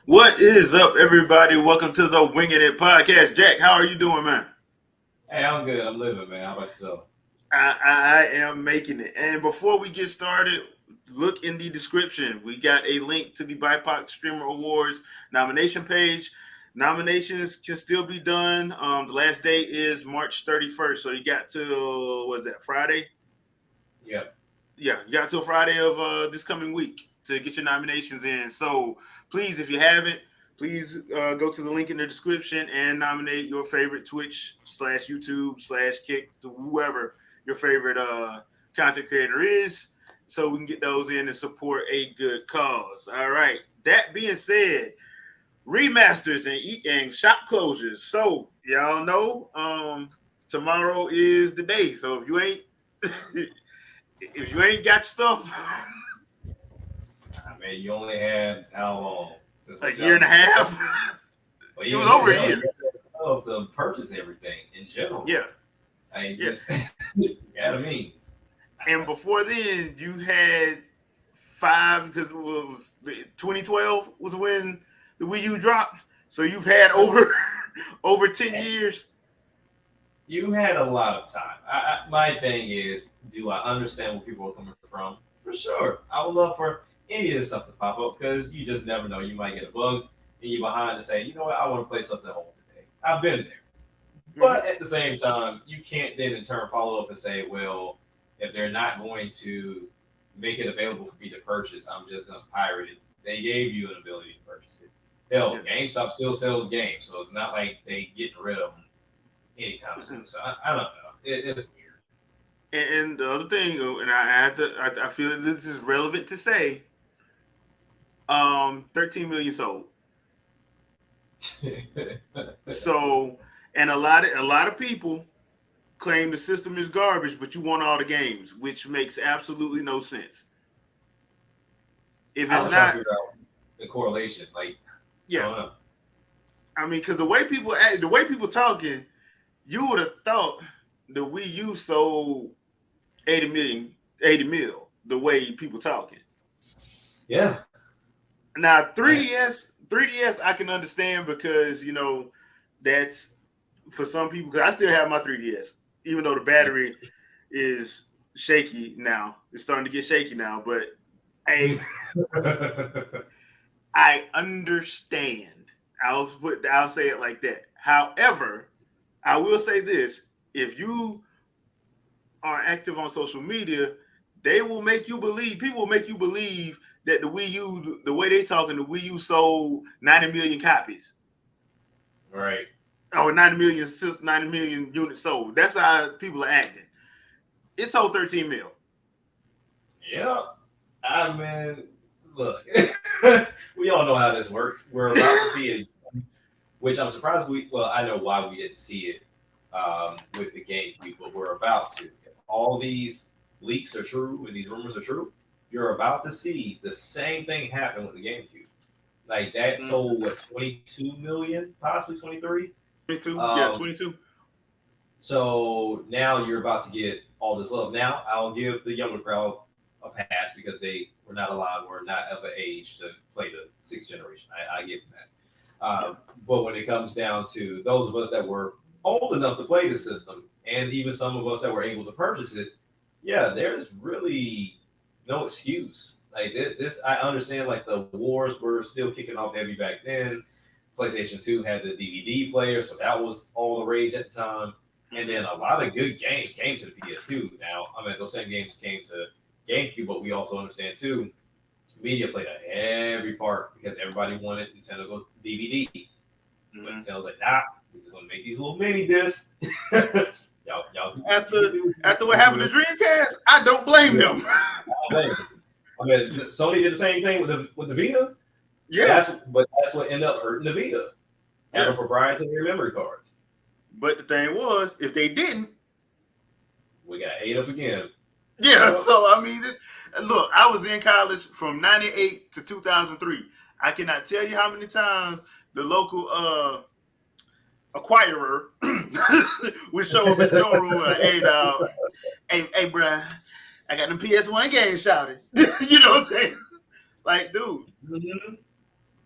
What is up, everybody? Welcome to the Wingin It podcast. Jack, how are you doing, man? Hey, I'm good. I'm living, man. How about yourself? I am making it. And before we get started, look in the description. We got a link to the BIPOC Streamer Awards nomination page. Nominations can still be done. The last day is March 31st. So you got to, what is that, Friday? Yep. Yeah, you got till Friday of this coming week to get your nominations in. So please, if you haven't, please go to the link in the description and nominate your favorite Twitch slash YouTube slash Kick, whoever your favorite content creator is, so we can get those in and support a good cause. All right. That being said, remasters and shop closures. So y'all know tomorrow is the day. So if you ain't got stuff, I mean, you only had how long? Since a year and a half. Well, It was over a year. To purchase everything in general. Yeah. I mean, Yes. just you had a means. And before then, you had five because it was 2012 was when the Wii U dropped. So you've had over 10 years. You had a lot of time. My thing is, do I understand where people are coming from? For sure. I would love for any of this stuff to pop up because you just never know. You might get a bug and you're behind to say, you know what, I want to play something at home today. I've been there. But at the same time, you can't then in turn follow up and say, well, if they're not going to make it available for me to purchase, I'm just going to pirate it. They gave you an ability to purchase it. Hell, GameStop still sells games, so it's not like they getting rid of them anytime soon. So I don't know. It's weird. And the other thing, and I feel that this is relevant to say, 13 million sold. So, and a lot of people claim the system is garbage, but you want all the games, which makes absolutely no sense. If I it's was trying not to figure out the correlation, like I don't know. I mean, because the way people talking, you would have thought the Wii U sold 80 mil. The way people talking. Yeah. Now 3DS, I can understand because that's for some people. Because I still have my 3DS, even though the battery is shaky now. It's starting to get shaky now, but I understand. I'll say it like that. However, I will say this: if you are active on social media, they will make you believe. People will make you believe that the Wii U, the way they talking, the Wii U sold 90 million copies. Right. Or 90 million units sold. That's how people are acting. It sold 13 mil. Yeah. I mean, look, we all know how this works. We're about to see it, which I'm surprised I know why we didn't see it with the GameCube, but we're about to. If all these leaks are true and these rumors are true, you're about to see the same thing happen with the GameCube. Like that sold 22 million, possibly 23. 22, 22. So now you're about to get all this love. Now I'll give the younger crowd a pass because they were not allowed, were not of an age to play the sixth generation. I give them that. But when it comes down to those of us that were old enough to play the system, and even some of us that were able to purchase it, yeah, there's really no excuse. Like this, I understand. Like the wars were still kicking off heavy back then. PlayStation 2 had the DVD player, so that was all the rage at the time. And then a lot of good games came to the PS2. Now, I mean, those same games came to GameCube, but we also understand too, media played a heavy part because everybody wanted Nintendo to go DVD. But Nintendo's like, nah, we're just gonna make these little mini discs. y'all. After what happened to Dreamcast, I don't blame them. I mean, Sony did the same thing with the Vita. Yeah, but that's what ended up hurting the Vita. Having proprietary memory cards. But the thing was, if they didn't, we got ate up again. Yeah, so I mean, look, I was in college from '98 to 2003. I cannot tell you how many times the local acquirer would show up at the dorm room like, hey, dog, hey, bruh, I got them PS1 games shouted. You know what I'm saying? Like, dude,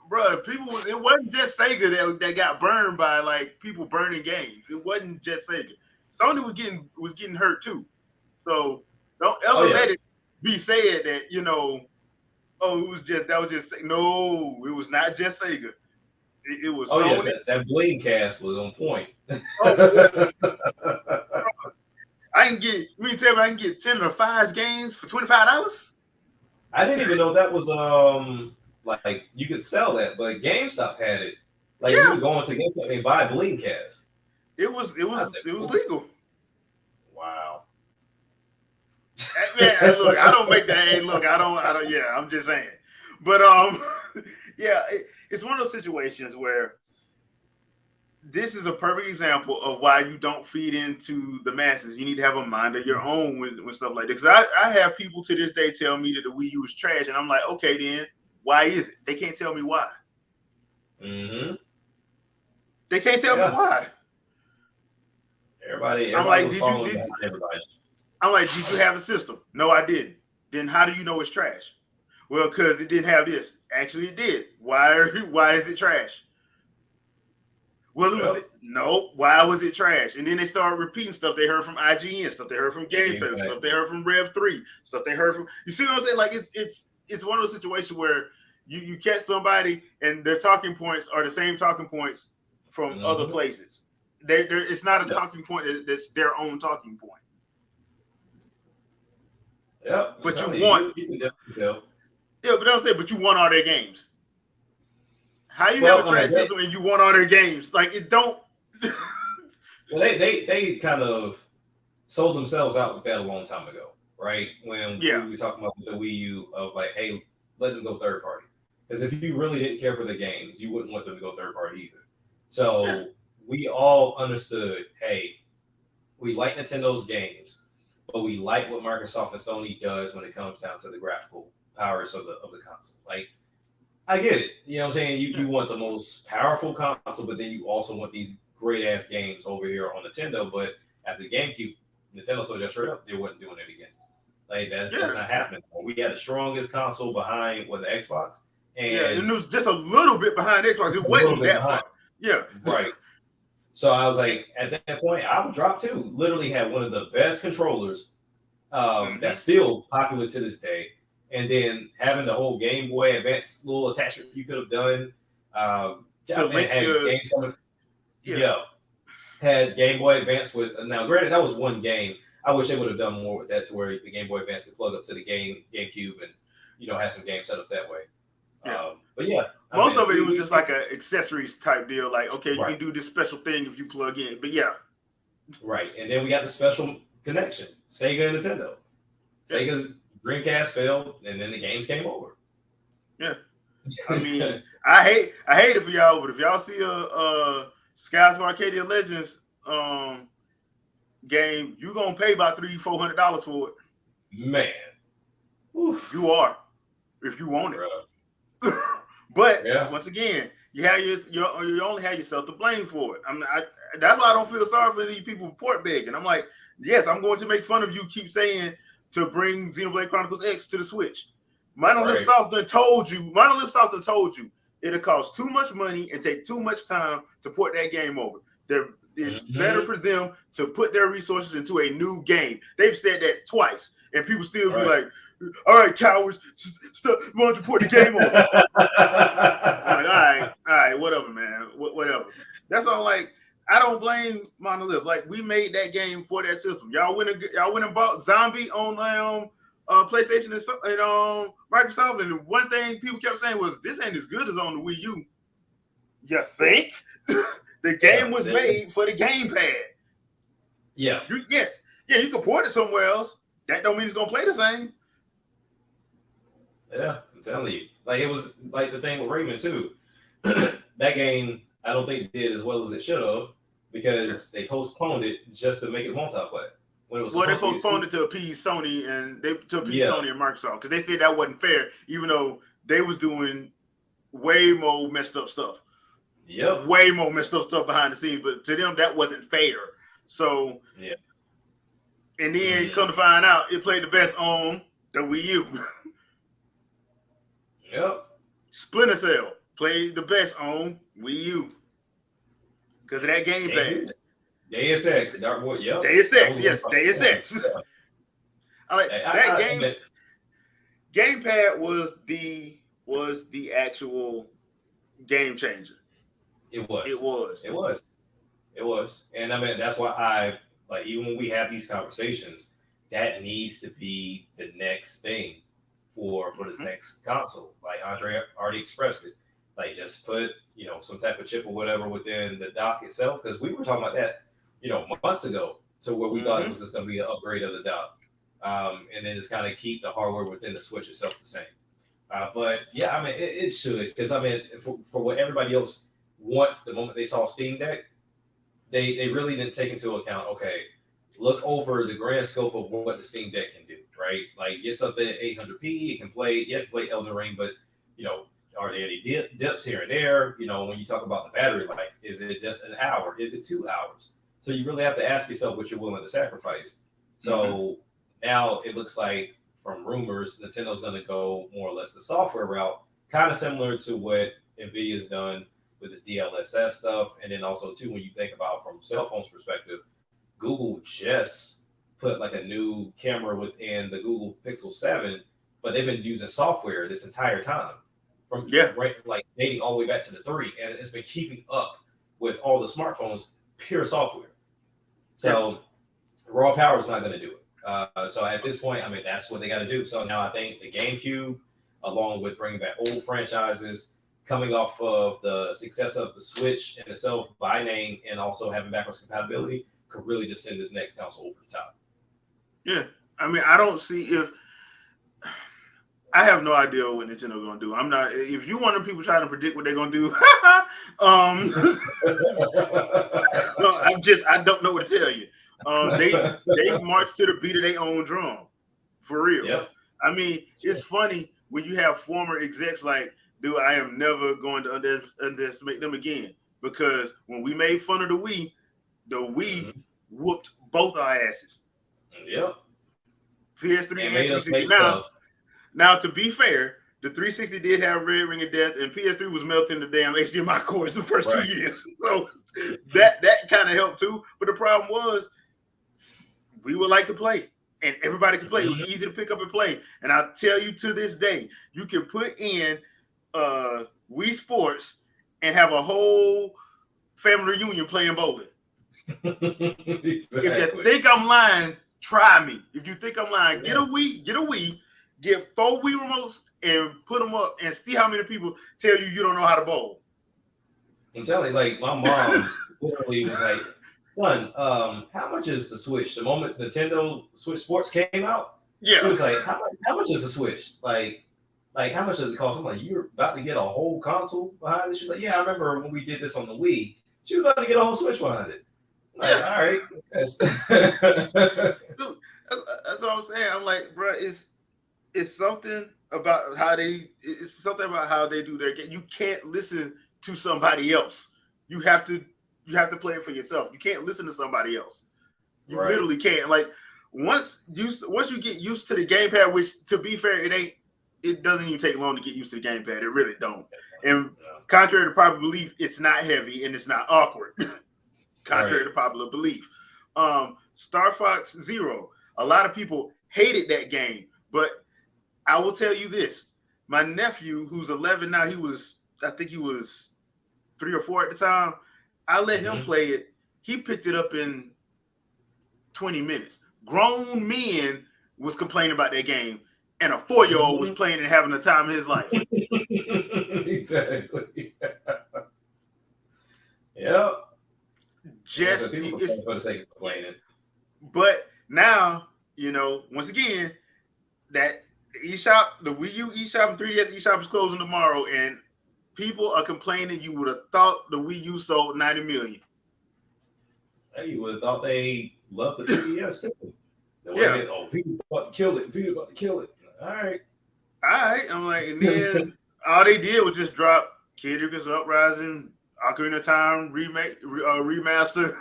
bro, it wasn't just Sega that got burned by like people burning games. It wasn't just Sega. Sony was getting hurt too. So don't Oh ever yeah. let it be said that oh, that was just no, it was not just Sega. It was Oh yeah, Sony. that Blade cast was on point. Oh, I can get I can get 10 or 5 games for $25. I didn't even know that was like you could sell that, but GameStop had it. Like you Yeah, could go into GameStop and buy a Bleeding Cast. it was legal. Wow. Man, look, I don't make that. Hey, look, I don't. Yeah, I'm just saying. But yeah, it's one of those situations where this is a perfect example of why you don't feed into the masses. You need to have a mind of your own with stuff like this. I have people to this day tell me that the Wii U is trash, and I'm like, okay, then why is it? They can't tell me why. Mm-hmm. They can't tell me why. Everybody I'm like, was following behind everybody. I'm like, did you have a system? No, I didn't. Then how do you know it's trash? Well, because it didn't have this. Actually, it did. Why is it trash? Well, it was no. Why was it trash? And then they started repeating stuff they heard from IGN, stuff they heard from Game Trailers, stuff they heard from Rev 3, stuff they heard from. You see what I'm saying? Like it's one of those situations where you catch somebody and their talking points are the same talking points from other places. It's not a talking point that's their own talking point. Yeah, but you want. You can definitely tell. Yeah, but I'm saying, but you want all their games. How you have a trash system and you want all their games? Like it don't. Well, they kind of sold themselves out with that a long time ago, right? When we were talking about the Wii U of like, hey, let them go third party. Because if you really didn't care for the games, you wouldn't want them to go third party either. So we all understood, hey, we like Nintendo's games, but we like what Microsoft and Sony does when it comes down to the graphical powers of the console. Like, I get it. You know what I'm saying? You want the most powerful console, but then you also want these great ass games over here on Nintendo. But after the GameCube, Nintendo told you straight up they wasn't doing it again. Like that's not happening. We had the strongest console behind the Xbox. And it was just a little bit behind Xbox. It wasn't that far. Yeah. Right. So I was like, at that point, I would drop too. Literally had one of the best controllers that's still popular to this day. And then having the whole Game Boy Advance little attachment you could have done. To link games coming. Had Game Boy Advance with. Now, granted, that was one game. I wish they would have done more with that to where the Game Boy Advance could plug up to the GameCube and have some games set up that way. Yeah. But yeah, most of it was just like an accessories type deal. Like, okay, you can do this special thing if you plug in. But yeah. Right. And then we got the special connection. Sega and Nintendo. Sega's Dreamcast failed, and then the games came over. Yeah. I mean, I hate it for y'all, but if y'all see a Skies of Arcadia Legends game, you're gonna pay about $300-400 for it. Man. Oof. You are. If you want it. But once again, you only have yourself to blame for it. That's why I don't feel sorry for these people port begging. I'm like, yes, I'm going to make fun of you. Keep saying to bring Xenoblade Chronicles X to the Switch. Monolith Soft done told you it'll cost too much money and take too much time to port that game over. It's better for them to put their resources into a new game. They've said that twice, and people still be like, all right, cowards, why don't you put the game on? I'm like, all right, whatever, man. Whatever. That's all. Like, I don't blame Monolith. Like, we made that game for that system. Y'all went and bought Zombie on PlayStation and Microsoft. And one thing people kept saying was, this ain't as good as on the Wii U. You think? The game was made for the gamepad. Yeah. You can port it somewhere else. That don't mean it's gonna play the same. Yeah, I'm telling you. Like, it was like the thing with Rayman too. That game, I don't think did as well as it should have because they postponed it just to make it multiplayer. They postponed it to appease Sony and Sony and Microsoft because they said that wasn't fair, even though they was doing way more messed up stuff. Yep. Way more messed up stuff behind the scenes, but to them that wasn't fair. So and then come to find out, it played the best on the Wii U. Yep. Splinter Cell. played the best on Wii U because of that gamepad. Deus Ex, Dark War, yep. Deus Ex, yes, Deus Ex. Yeah. I like that game. Gamepad was the actual game changer. It was. It was. It was. It was. And I mean, that's why I like, even when we have these conversations, that needs to be the next thing for this next console. Like Andre already expressed it. Like, just put, some type of chip or whatever within the dock itself. Because we were talking about that, months ago, to where we thought it was just going to be an upgrade of the dock. And then just kind of keep the hardware within the Switch itself the same. But yeah, I mean, it should. Because I mean, for what everybody else wants, the moment they saw Steam Deck, they really didn't take into account, okay, look over the grand scope of what the Steam Deck can do, right? Like, get something at 800p, it can play Elden Ring, but, are there any dips here and there? When you talk about the battery life, is it just an hour? Is it 2 hours? So you really have to ask yourself what you're willing to sacrifice. So now it looks like, from rumors, Nintendo's going to go more or less the software route, kind of similar to what NVIDIA's done with this DLSS stuff. And then also, too, when you think about from cell phones perspective, Google just put like a new camera within the Google Pixel 7, but they've been using software this entire time. Like dating all the way back to the 3, and it's been keeping up with all the smartphones, pure software. So raw power is not going to do it. So at this point, I mean, that's what they got to do. So now I think the GameCube, along with bringing back old franchises, coming off of the success of the Switch in itself by name, and also having backwards compatibility, could really just send this next console over the top. Yeah, I mean, I don't see if. I have no idea what Nintendo going to do. I'm not. If you want people trying to predict what they're going to do, no, I don't know what to tell you. They march to the beat of their own drum, for real. Yep. I mean, it's funny when you have former execs like, dude, I am never going to underestimate them again, because when we made fun of the Wii whooped both our asses. Yep. PS3 and 360 Now, to be fair, the 360 did have Red Ring of Death, and PS3 was melting the damn HDMI cords the first 2 years. So that kind of helped too. But the problem was, we would like to play, and everybody could play. It was easy to pick up and play. And I'll tell you, to this day, you can put in Wii Sports and have a whole family reunion playing bowling. Exactly. If you think I'm lying, try me. If you think I'm lying, get a Wii. Get 4 Wii remotes and put them up and see how many people tell you don't know how to bowl. I'm telling you, like, my mom literally was like, son, how much is the Switch? The moment Nintendo Switch Sports came out, she was like, how much is the Switch? Like how much does it cost? I'm like, you're about to get a whole console behind it? She's like, yeah, I remember when we did this on the Wii. She was about to get a whole Switch behind it. I'm like, all right. Dude, that's what I'm saying. I'm like, bro, it's something about how they do their game. You can't listen to somebody else. You have to play it for yourself. You can't listen to somebody else. You literally can't. Like, once you get used to the gamepad, which, to be fair, it doesn't even take long to get used to the gamepad. It really don't. And contrary to popular belief, it's not heavy and it's not awkward. Contrary to popular belief. Star Fox Zero. A lot of people hated that game, but I will tell you this. My nephew, who's 11 now, I think he was 3 or 4 at the time. I let him play it. He picked it up in 20 minutes. Grown men was complaining about that game, and a 4-year-old was playing and having the time of his life. Exactly. Yep. Just for the sake of complaining. But now, once again, that eShop, the Wii U eShop and 3DS eShop is closing tomorrow, and people are complaining. You would have thought the Wii U sold 90 million. Hey, you would have thought they loved the 3DS too. People about to kill it. All right. I'm like, and then all they did was just drop Kid Icarus Uprising, Ocarina of Time remake, remaster.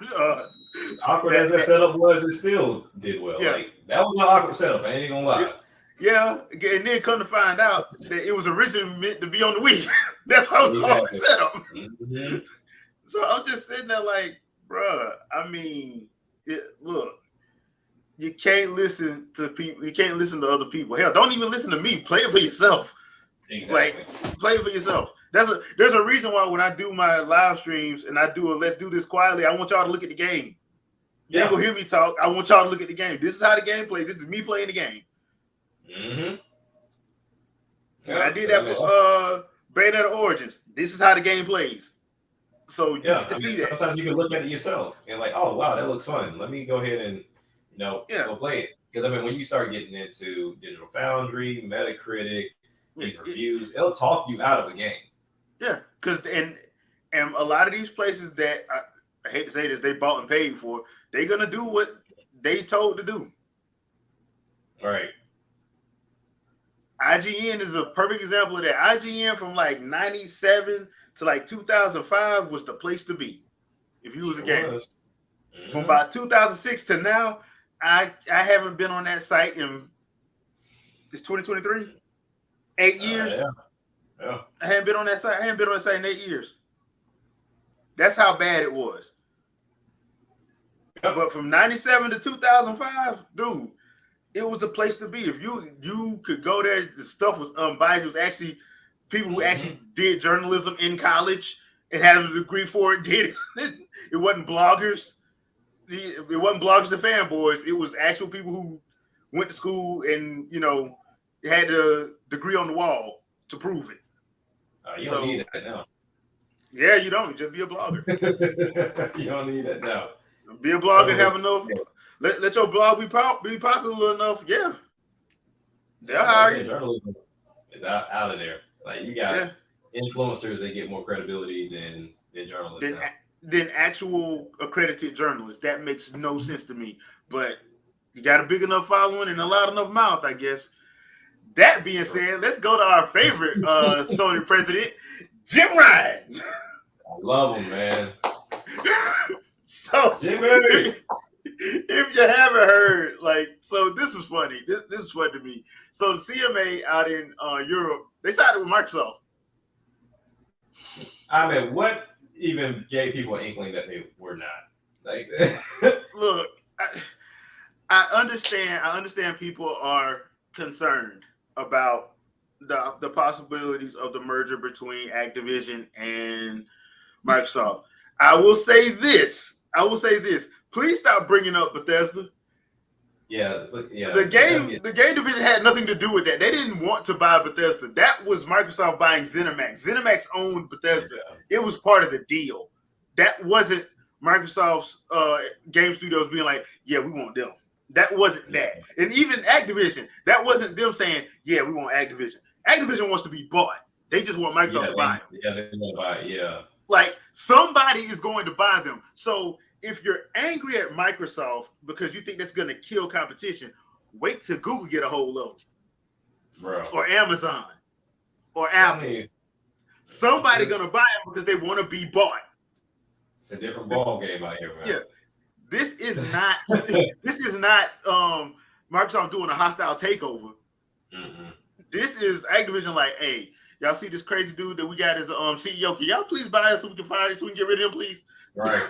Awkward as that setup was, it still did well. Yeah. Like, that was an awkward setup. I ain't gonna lie. Yeah, and then come to find out that it was originally meant to be on the Wii. That's why it was always set up. Mm-hmm. So I'm just sitting there like, bruh, I mean, look, you can't listen to people. You can't listen to other people. Hell, don't even listen to me. Play it for yourself. Exactly. Like, play it for yourself. There's a reason why when I do my live streams and I do a let's do this quietly, I want y'all to look at the game. You ain't gonna hear me talk. I want y'all to look at the game. This is how the game plays. This is me playing the game. Mm-hmm. When I did that for Bayonetta Origins, this is how the game plays. So you get to see that. Sometimes you can look at it yourself and like, oh wow, that looks fun. Let me go ahead and go play it. Because I mean, when you start getting into Digital Foundry, Metacritic, these reviews, it'll talk you out of a game. Yeah, because and a lot of these places that I hate to say this, they bought and paid for, they're gonna do what they told to do. All right. IGN is a perfect example of that. IGN from like 97 to like 2005 was the place to be if you was a gamer. Mm-hmm. From about 2006 to now, I haven't been on that site in it's 2023. 8 years. Yeah. I haven't been on that site. I haven't been on that site in 8 years. That's how bad it was. Yep. But from 97 to 2005, dude, it was the place to be. If you could go there, the stuff was unbiased. It was actually people who actually did journalism in college and had a degree for it. Did it? It wasn't bloggers. It wasn't bloggers and fanboys. It was actual people who went to school and had a degree on the wall to prove it. You don't need that now. Yeah, you don't. Just be a blogger. You don't need that now. Be a blogger and have enough. Let your blog be popular enough. Yeah. They'll hire you. Journalism is out of there. Like you got influencers that get more credibility than journalists. Than actual accredited journalists. That makes no sense to me. But you got a big enough following and a loud enough mouth, I guess. That being said, let's go to our favorite Sony president, Jim Ryan. I love him, man. So, Jimmy, if you haven't heard, so this is funny. This is funny to me. So the CMA out in Europe, they sided with Microsoft. I mean, what even gave people an inkling that they were not? Like, look, I understand. I understand people are concerned about the possibilities of the merger between Activision and Microsoft. I will say this. Please stop bringing up Bethesda. Yeah. The game division had nothing to do with that. They didn't want to buy Bethesda. That was Microsoft buying ZeniMax. ZeniMax owned Bethesda. Yeah. It was part of the deal. That wasn't Microsoft's game studios being like, yeah, we want them. That wasn't that. And even Activision, that wasn't them saying, yeah, we want Activision. Activision wants to be bought. They just want Microsoft to buy them. Yeah, they want to buy it, yeah. Like, somebody is going to buy them. So if you're angry at Microsoft because you think that's going to kill competition, wait till Google get a hold of them. Bro. Or Amazon. Or Apple. Somebody going to buy them because they want to be bought. It's a different ball game out here, man. Yeah. This is not Microsoft doing a hostile takeover. Mm-hmm. This is Activision like, hey, y'all see this crazy dude that we got as CEO? Can y'all please buy us so we can fire, so we can get rid of him, please? Right.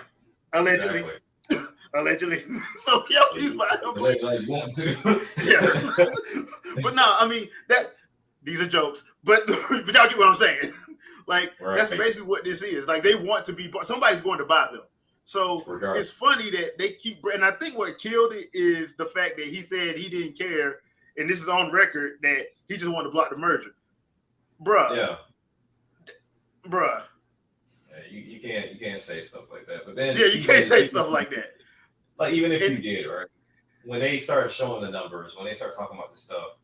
Allegedly. Exactly. Allegedly. So can y'all please buy him, please? Allegedly want to. Yeah. But no, I mean these are jokes, but y'all get what I'm saying. Like that's basically what this is. Like they want to be bought. Somebody's going to buy them. So It's funny that they keep, and I think what killed it is the fact that he said he didn't care, and this is on record that he just wanted to block the merger, bruh. Yeah, bruh. Yeah, you can't say stuff like that. But then you can't say stuff like that. Like even if you did, right? When they start showing the numbers, when they start talking about this stuff,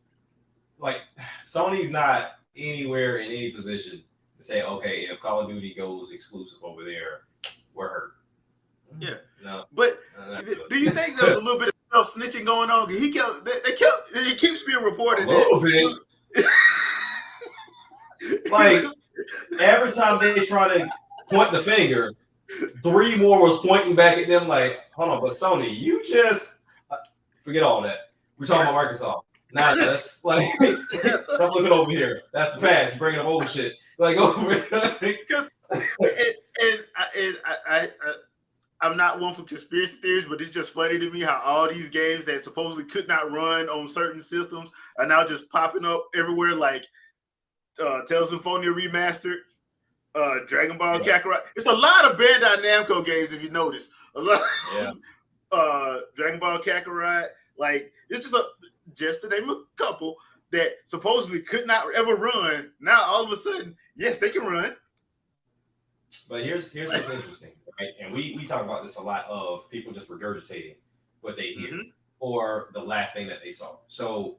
like Sony's not anywhere in any position to say, okay, if Call of Duty goes exclusive over there, we're hurt. Yeah, no, but do you think there's a little bit of self-snitching going on? It keeps being reported. Like every time they try to point the finger, 3 more was pointing back at them. Like, hold on, but Sony, you just forget all that. We're talking about Microsoft. Nah, that's like stop looking over here. That's the past. You're bringing up old shit. Like over Because I'm not one for conspiracy theories, but it's just funny to me how all these games that supposedly could not run on certain systems are now just popping up everywhere, like Tales of Symphonia Remastered, Dragon Ball Kakarot. It's a lot of Bandai Namco games, if you notice. A lot Dragon Ball Kakarot. Like, it's just to name a couple that supposedly could not ever run. Now, all of a sudden, yes, they can run. But here's what's interesting, right? And we talk about this a lot of people just regurgitating what they hear or the last thing that they saw. So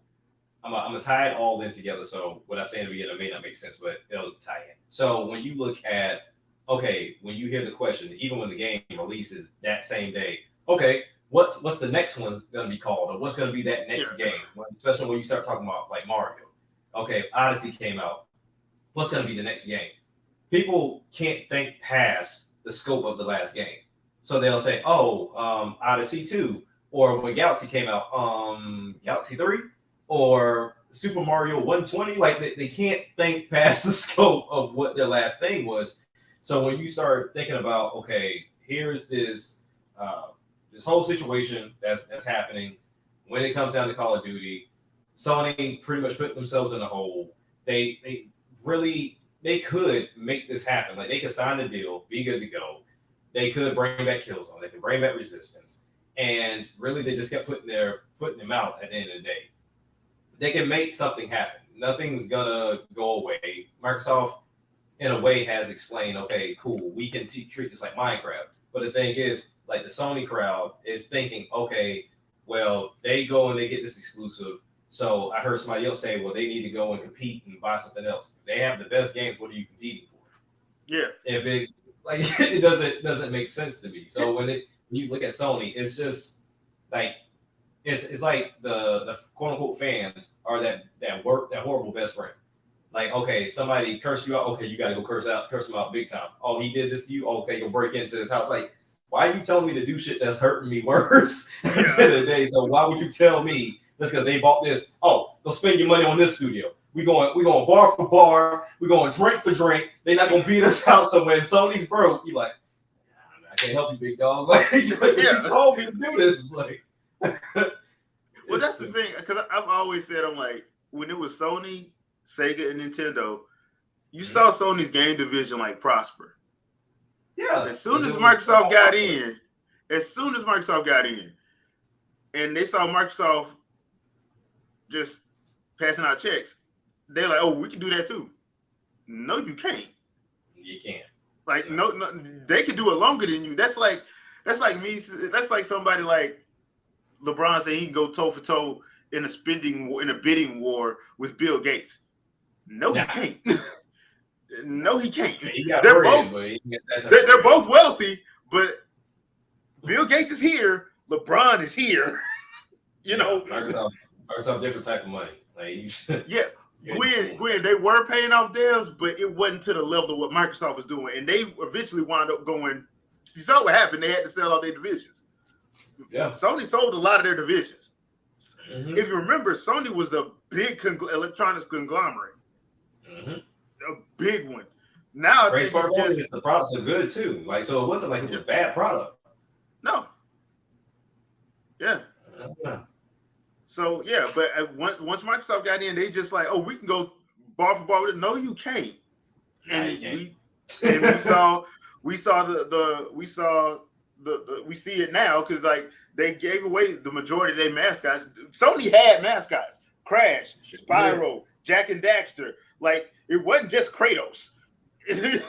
I'm gonna tie it all in together. So what I say in the beginning may not make sense, but it'll tie in. So when you look at, okay, when you hear the question, even when the game releases that same day, okay, what's the next one gonna be called, or what's gonna be that next game? Especially when you start talking about like Mario. Okay, Odyssey came out. What's gonna be the next game? People can't think past the scope of the last game. So they'll say, Odyssey 2, or when Galaxy came out, Galaxy 3, or Super Mario 120. Like they can't think past the scope of what their last thing was. So when you start thinking about, okay, here's this this whole situation that's happening when it comes down to Call of Duty, Sony pretty much put themselves in a hole. They could make this happen. Like, they could sign the deal, be good to go. They could bring back Killzone. They could bring back Resistance. And really, they just kept putting their foot in their mouth at the end of the day. They can make something happen. Nothing's going to go away. Microsoft, in a way, has explained, okay, cool, we can treat this like Minecraft. But the thing is, like, the Sony crowd is thinking, okay, well, they go and they get this exclusive. So I heard somebody else say, well, they need to go and compete and buy something else. If they have the best games, what are you competing for? Yeah. If it doesn't make sense to me. So when you look at Sony, it's just like it's like the quote unquote fans are that horrible best friend. Like, okay, somebody cursed you out, okay, you gotta go curse him out big time. Oh, he did this to you, okay, you'll break into his house. Like, why are you telling me to do shit that's hurting me worse at the end of the day? So why would you tell me? That's because they bought this. Oh, go spend your money on this studio. We're going bar for bar. We're going drink for drink. They're not going to beat us out somewhere. And Sony's broke. You're like, I can't help you, big dog. Like, you told me to do this. Like, well, that's the thing. Because I've always said, I'm like, when it was Sony, Sega, and Nintendo, you saw Sony's game division like prosper. Yeah. As soon as Microsoft got in, and they saw Microsoft just passing out checks, they're like, oh, we can do that too. No, you can't. You can't. Like, no, they can do it longer than you. That's like me. That's like somebody like LeBron saying he can go toe for toe in a bidding war with Bill Gates. No, he can't. No, he can't. They're both wealthy, but Bill Gates is here. LeBron is here. You know, Microsoft different type of money. Like, Gwen, they were paying off devs, but it wasn't to the level of what Microsoft was doing. And they eventually wound up going, you saw what happened. They had to sell all their divisions. Yeah. Sony sold a lot of their divisions. Mm-hmm. If you remember, Sony was a big electronics conglomerate. Mm-hmm. A big one. Now I think it's just the products are good too. Like, so it wasn't like it was a bad product. No. Yeah. So yeah, but once Microsoft got in, they just like, oh, we can go bar for bar with it. No, you can't. And we see it now because like they gave away the majority of their mascots. Sony had mascots: Crash, Spyro, Jack and Daxter. Like, it wasn't just Kratos. you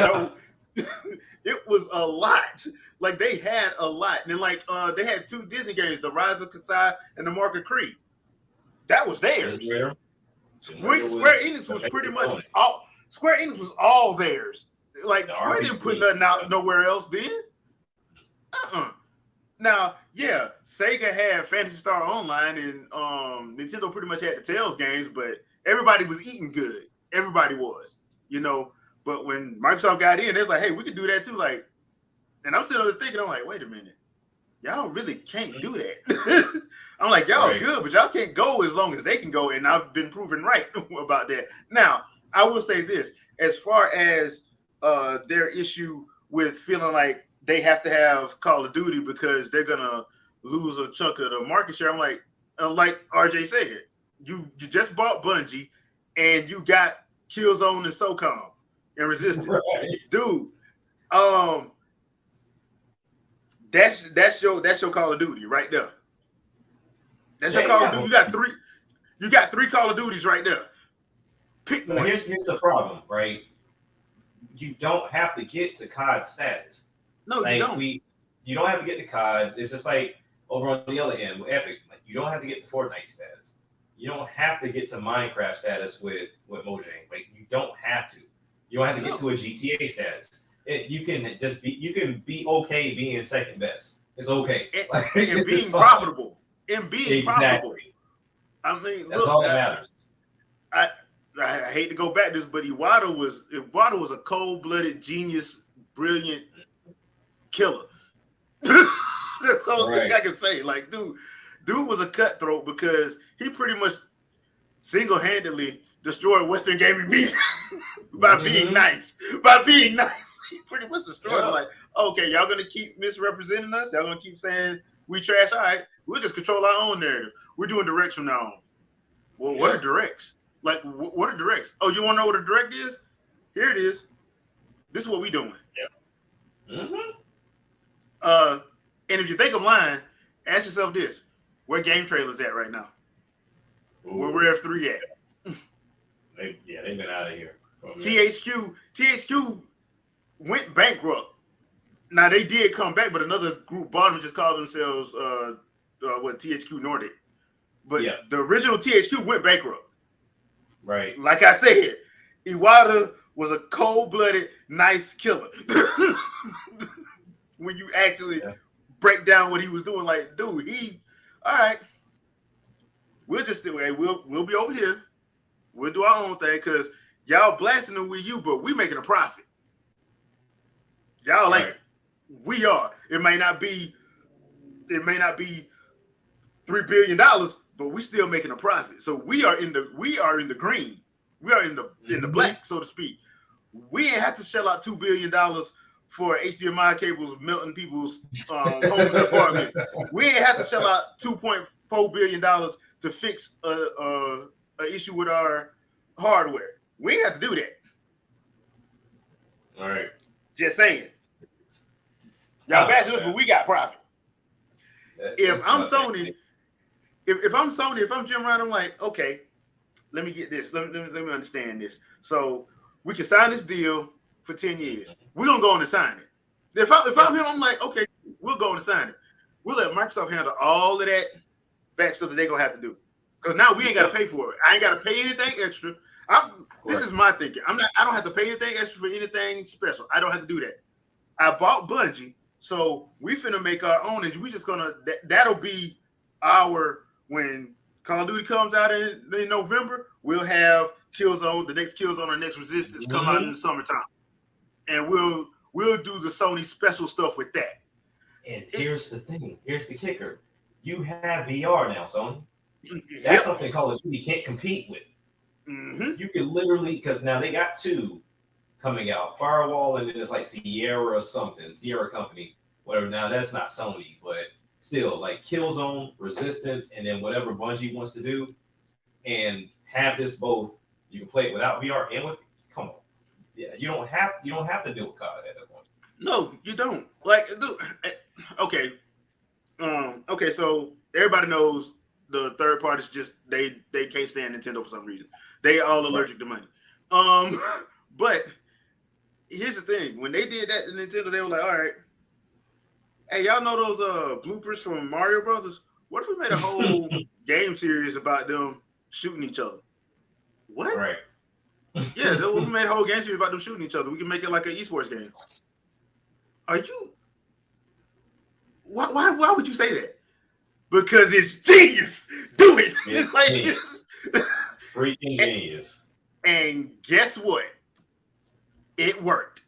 know, it was a lot. Like, they had a lot. And then, like, they had 2 Disney games, The Rise of Kasai and The Mark of Creed. That was theirs. Square Enix was pretty much all. Square Enix was all theirs. Like, Square didn't put nothing out nowhere else then. Now, yeah, Sega had Phantasy Star Online, and Nintendo pretty much had the Tales games, but everybody was eating good. Everybody was, you know. But when Microsoft got in, they was like, hey, we could do that too. Like, and I'm sitting there thinking, I'm like, wait a minute. y'all really can't do that. I'm like, y'all good, but y'all can't go as long as they can go, and I've been proven right about that. Now, I will say this: as far as their issue with feeling like they have to have Call of Duty because they're gonna lose a chunk of the market share, I'm like RJ said, you just bought Bungie, and you got Killzone and SOCOM and Resistance, dude. That's your Call of Duty right there. That's your Call of Duty. You got three Call of Duties right there. Pick one. Here's the problem, right? You don't have to get to COD status. No, like, you don't. You don't have to get to COD. It's just like over on the other end with Epic. Like, you don't have to get to Fortnite status. You don't have to get to Minecraft status with Mojang. Like, you don't have to. You don't have to get to a GTA status. You can be okay being second best. It's okay. And being profitable. And being profitable. I mean, that's all that matters. I hate to go back to this, but Iwata was a cold-blooded, genius, brilliant killer. That's all I can say. Like, dude was a cutthroat because he pretty much single-handedly destroyed Western gaming media by being nice. By being nice, he pretty much destroyed it. Like, okay, y'all gonna keep misrepresenting us? Y'all gonna keep saying we trash? All right, we'll just control our own narrative. We're doing directs from now on. Well, what are directs? Like, what are directs? Oh, you want to know what a direct is? Here it is. This is what we doing. Yeah. And if you think I'm lying, ask yourself this: where game trailers at right now? Ooh. Where Rev 3 at? They've been out of here. THQ went bankrupt. Now they did come back, but another group bought them, just called themselves THQ Nordic. But the original THQ went bankrupt. Right. Like I said, Iwata was a cold-blooded, nice killer. When you actually break down what he was doing, like, dude, all right, we'll be over here. We'll do our own thing because y'all blasting the Wii U, but we making a profit. Y'all like, we are. It may not be $3 billion, but we still making a profit. So we are in the green. We are in the black, so to speak. We ain't have to shell out $2 billion for HDMI cables melting people's homes and apartments. We ain't have to shell out $2.4 billion to fix a issue with our hardware. We ain't have to do that. All right. Just saying. Y'all bashing us, but we got profit. If I'm Sony, if I'm Jim Ryan, I'm like, okay, let me get this. Let me understand this. So we can sign this deal for 10 years. We're gonna go on and sign it. If I'm him, I'm like, okay, we'll go on and sign it. We'll let Microsoft handle all of that back stuff that they're gonna have to do. Because now we ain't gotta pay for it. I ain't gotta pay anything extra. This is my thinking. I don't have to pay anything extra for anything special. I don't have to do that. I bought Bungie, so we finna make our own, and we just gonna that'll be our when Call of Duty comes out in November. We'll have Killzone, the next Killzone, or next Resistance come out in the summertime, and we'll do the Sony special stuff with that. And here's the thing. Here's the kicker. You have VR now, Sony. That's something Call of Duty can't compete with. Mm-hmm. You can literally, because now they got two coming out, Firewall, and then it's like Sierra or something, Sierra Company, whatever. Now that's not Sony, but still, like Killzone, Resistance, and then whatever Bungie wants to do, and have this both. You can play it without VR and with. Come on, yeah, you don't have to do a COD at that point. No, you don't. Like, dude, okay, so everybody knows the third parties just they can't stand Nintendo for some reason. They all allergic to money. But here's the thing: when they did that to Nintendo, they were like, "All right, hey, y'all know those bloopers from Mario Brothers? What if we made a whole game series about them shooting each other?" What? Right. Yeah, we made a whole game series about them shooting each other. We can make it like an esports game. Are you? Why would you say that? Because it's genius. Do it. It's like freaking genius. And guess what? It worked.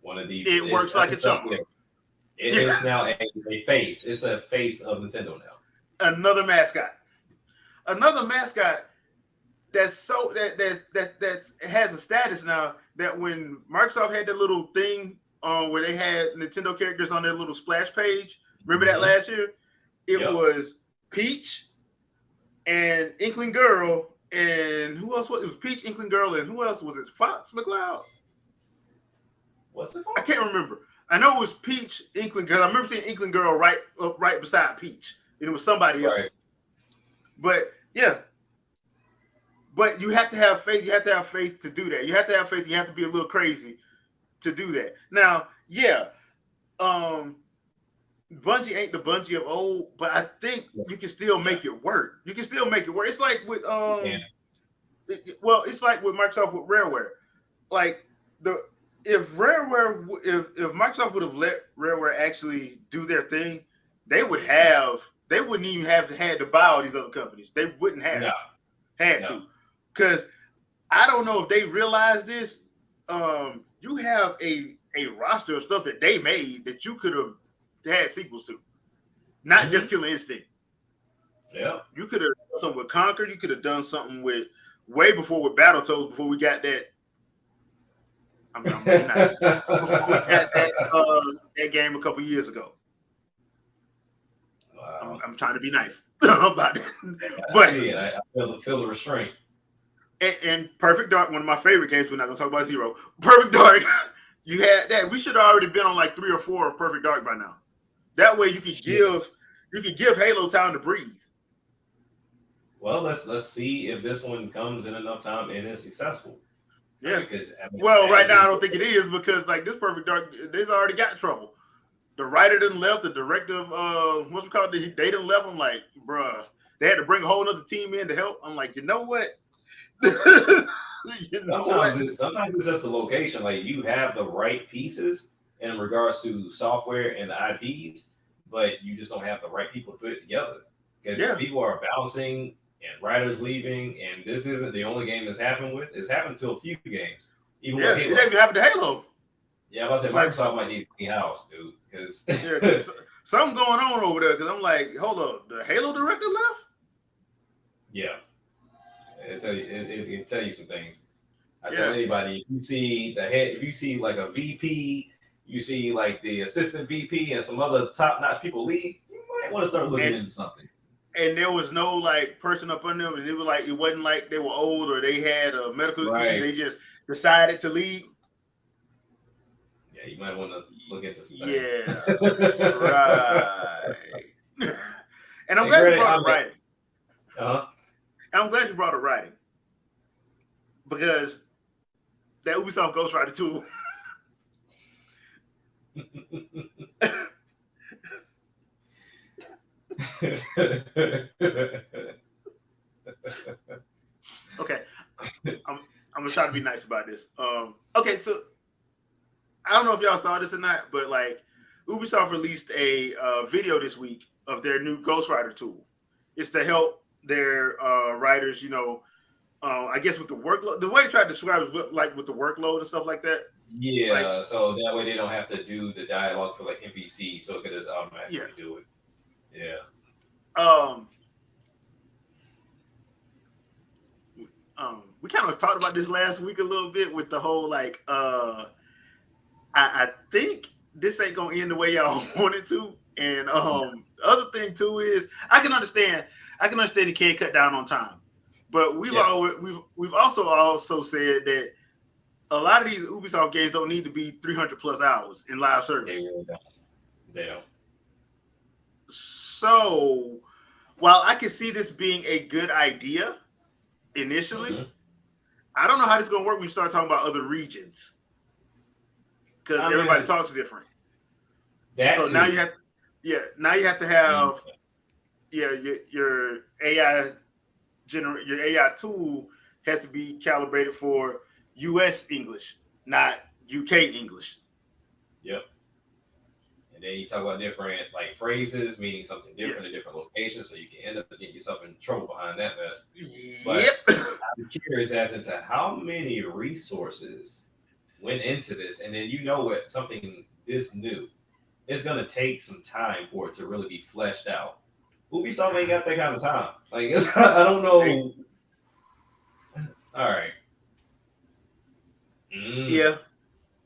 One of these. It works like a charm. It's now a face. It's a face of Nintendo now. Another mascot. Another mascot that's so that's has a status now that when Microsoft had that little thing where they had Nintendo characters on their little splash page, remember that last year? It was Peach and Inkling Girl, and who else was it? Was Peach, Inkling Girl, and who else was it? Fox McCloud? What's it? I can't remember. I know it was Peach, Inkling Girl. I remember seeing Inkling Girl right beside Peach, and it was somebody else. But yeah, but you have to have faith. You have to have faith to do that. You have to have faith. You have to be a little crazy to do that. Now, yeah, Bungie ain't the Bungie of old, but I think you can still make it work. You can still make it work. It's like with it's like with Microsoft with Rareware. Like if Microsoft would have let Rareware actually do their thing, they wouldn't even have had to buy all these other companies. They wouldn't have had to. Because I don't know if they realize this. You have a roster of stuff that they made that you could have had sequels to, not just Killer Instinct. Yeah, you could have done something with Conquer. You could have done something with way before with Battletoads before we got that. I'm being nice. Before we got that game a couple years ago. Wow. I'm trying to be nice about that, but I feel the restraint. And Perfect Dark, one of my favorite games. We're not gonna talk about Zero. Perfect Dark, you had that. We should have already been on like 3 or 4 of Perfect Dark by now. That way you could give Halo time to breathe. Well, let's see if this one comes in enough time and is successful. Yeah, because right now I don't think it is because like this Perfect Dark, they've already got in trouble. The writer didn't left, the director of what's it called? They didn't left. I'm like, bruh, they had to bring a whole other team in to help. I'm like, you know what? Sometimes it's just the location. Like you have the right pieces in regards to software and the IPs, but you just don't have the right people to put it together. Because people are bouncing and writers leaving, and this isn't the only game that's happened with. It's happened to a few games. Even with Halo. It even happened to Halo. Yeah, I was saying Microsoft might need a house, dude. Because something going on over there. Because I'm like, hold up, the Halo director left. Yeah, it can tell you some things. I tell anybody, if you see like a VP, you see like the assistant VP and some other top-notch people leave, you might want to start looking into something. And there was no like person up under them, and it wasn't like they were old or they had a medical issue. They just decided to leave. Yeah, you might want to look into some things. Yeah, right. And I'm glad you brought up writing. I'm glad you brought up writing because that Ubisoft Ghost Rider 2. Okay, I'm gonna try to be nice about this. Okay, so I don't know if y'all saw this or not, but like Ubisoft released a video this week of their new Ghost Rider tool. It's to help their writers, I guess with the workload. The way they try to describe it is with the workload and stuff like that. Yeah, so that way they don't have to do the dialogue for like NPC, so it could just automatically do it. Yeah. We kind of talked about this last week a little bit with the whole like I think this ain't gonna end the way y'all want it to. And the other thing too is I can understand you can't cut down on time. But we've also said that a lot of these Ubisoft games don't need to be 300 plus hours in live service. They don't. So while I can see this being a good idea initially, I don't know how this is going to work when you start talking about other regions because everybody talks different. Now you have to have your AI your AI tool has to be calibrated for US English, not UK English. Yep. And then you talk about different like phrases meaning something different in different locations, so you can end up getting yourself in trouble behind that mess. But I'm curious as into how many resources went into this, and then what something this new it's gonna take some time for it to really be fleshed out. Ubisoft ain't got that kind of time. Like I don't know. All right. Yeah.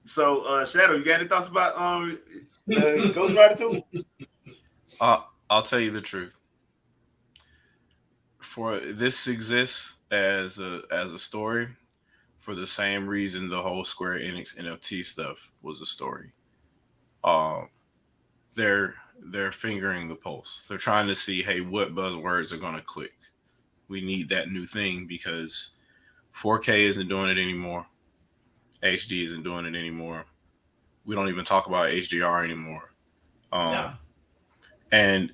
So, Shadow, you got any thoughts about the Ghost Rider 2? I'll tell you the truth. For this exists as a story for the same reason the whole Square Enix NFT stuff was a story. Um, they're fingering the pulse. They're trying to see, hey, what buzzwords are going to click. We need that new thing because 4K isn't doing it anymore. HD isn't doing it anymore. We don't even talk about HDR anymore. No. And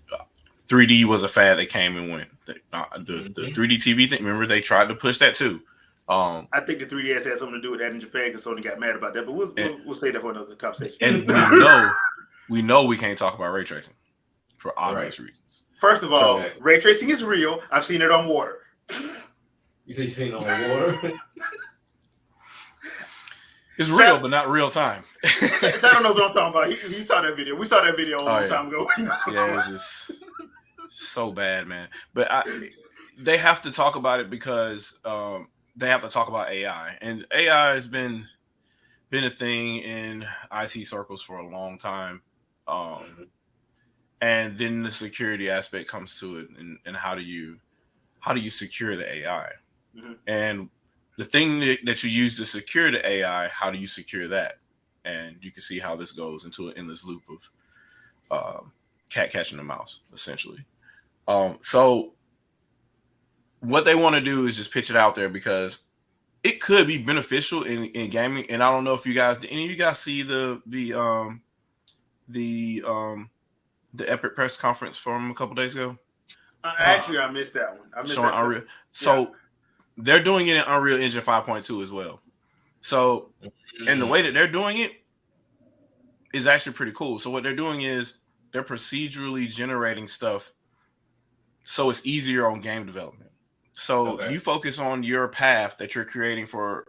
3D was a fad that came and went. The 3D TV thing, remember they tried to push that too. I think the 3DS had something to do with that in Japan because Sony got mad about that. But we'll say that for another conversation. And we know we can't talk about ray tracing for obvious reasons. First of all, ray tracing is real. I've seen it on water. You said you seen it on water? It's real, but not real time. Shadow knows what I'm talking about. He saw that video. We saw that video a long time ago. Yeah, it was just so bad, man. But they have to talk about it because they have to talk about AI, and AI has been a thing in IT circles for a long time. And then the security aspect comes to it, and how do you secure the AI? And the thing that you use to secure the AI, how do you secure that? And you can see how this goes into an endless loop of cat catching the mouse, essentially. So what they want to do is just pitch it out there because it could be beneficial in gaming. And I don't know if you guys, did any of you guys see the Epic press conference from a couple days ago? Actually, I missed that one. I missed that Unreal. So they're doing it in Unreal Engine 5.2 as well. So, and the way that they're doing it is actually pretty cool. So what they're doing is they're procedurally generating stuff so it's easier on game development. So you focus on your path that you're creating for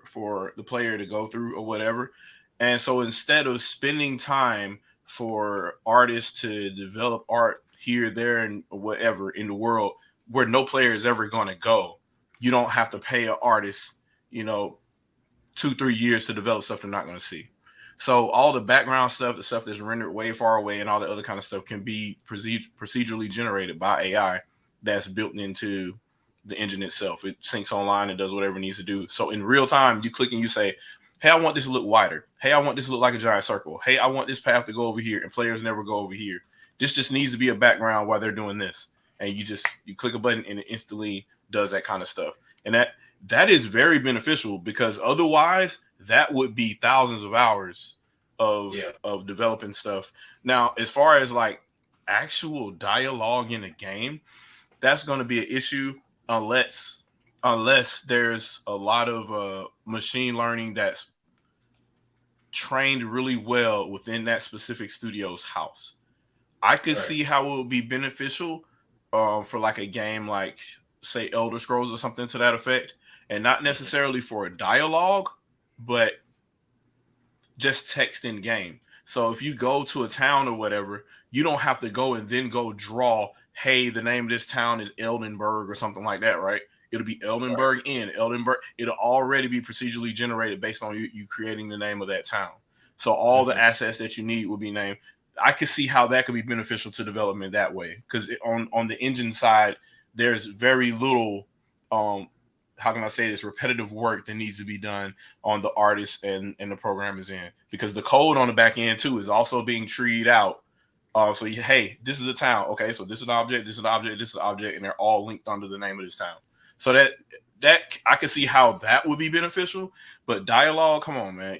the player to go through or whatever. And so instead of spending time for artists to develop art here, there, and whatever in the world where no player is ever going to go, you don't have to pay an artist, 2-3 years to develop stuff they're not going to see. So all the background stuff, the stuff that's rendered way far away, and all the other kind of stuff can be procedurally generated by AI that's built into the engine itself. It syncs online and does whatever it needs to do. So in real time, you click and you say, hey, I want this to look wider. Hey, I want this to look like a giant circle. Hey, I want this path to go over here, and players never go over here. This just needs to be a background while they're doing this. And you click a button and it instantly does that kind of stuff. And that is very beneficial because otherwise that would be thousands of hours of developing stuff. Now, as far as like actual dialogue in a game, that's going to be an issue unless there's a lot of machine learning that's trained really well within that specific studio's house. I could see how it would be beneficial for like a game like, say, Elder Scrolls or something to that effect, and not necessarily for a dialogue, but just text in game. So if you go to a town or whatever, you don't have to go and then go draw, hey, the name of this town is Eldenburg or something like that, right? It'll be Eldenburg in Eldenburg. It'll already be procedurally generated based on you creating the name of that town. So all the assets that you need will be named. I could see how that could be beneficial to development that way. Because on the engine side, there's very little, how can I say this, repetitive work that needs to be done on the artist and the programmers in. Because the code on the back end too is also being treed out. So hey, this is a town. Okay, so this is an object, this is an object, this is an object, and they're all linked under the name of this town. So that I can see how that would be beneficial. But dialogue, come on, man.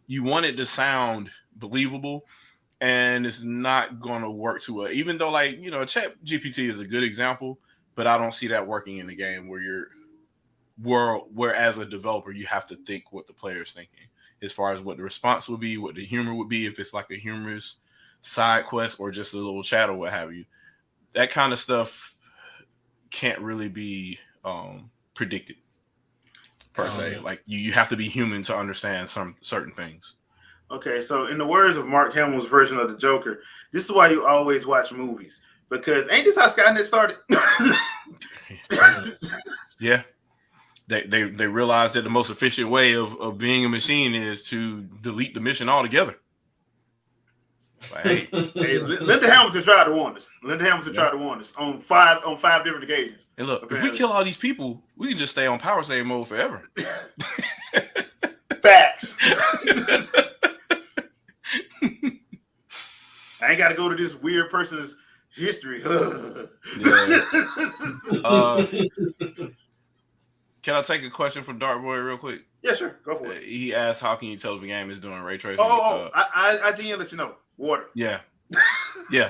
You want it to sound believable, and it's not going to work too well. Even though, like, Chat GPT is a good example, but I don't see that working in the game where as a developer, you have to think what the player's thinking as far as what the response would be, what the humor would be, if it's like a humorous side quest or just a little chat or what have you. That kind of stuff can't really be predicted per se. Like you have to be human to understand some certain things. Okay, so in the words of Mark Hamill's version of the Joker, this is why you always watch movies. Because ain't this how Skynet started? Yeah. They realized that the most efficient way of being a machine is to delete the mission altogether. Like, hey, Linda Hamilton tried to warn us. Linda Hamilton tried to warn us on five different occasions. And look, apparently. If we kill all these people, we can just stay on power save mode forever. Facts. I ain't got to go to this weird person's history. Can I take a question from Dark Boy real quick? Yeah, sure. Go for it. He asked, "How can you tell if a game is doing ray tracing?" I genuinely let you know. Water. Yeah.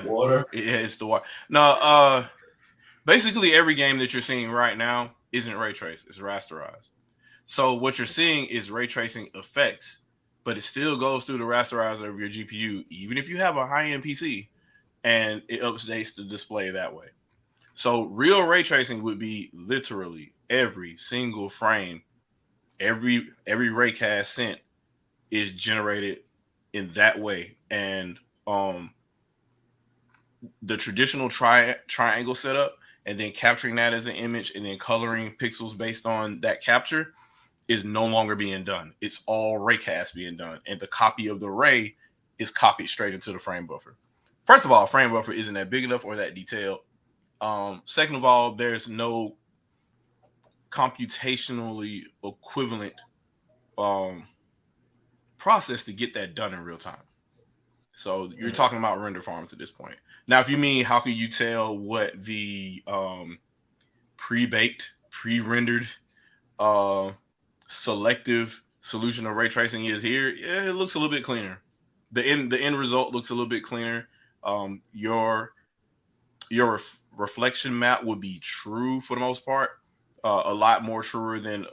Water. Yeah, it's the water. No, basically every game that you're seeing right now isn't ray traced; it's rasterized. So what you're seeing is ray tracing effects, but it still goes through the rasterizer of your GPU, even if you have a high-end PC, and it updates the display that way. So real ray tracing would be literally every single frame, every raycast sent is generated in that way. And the traditional triangle setup and then capturing that as an image and then coloring pixels based on that capture is no longer being done. It's all raycast being done. And the copy of the ray is copied straight into the frame buffer. First of all, frame buffer isn't that big enough or that detailed. Second of all, there's no computationally equivalent process to get that done in real time. So you're talking about render farms at this point. Now, if you mean how can you tell what the pre-baked, pre-rendered selective solution of ray tracing is here, yeah, it looks a little bit cleaner. The end result looks a little bit cleaner. Your reflection map would be true for the most part, a lot more truer than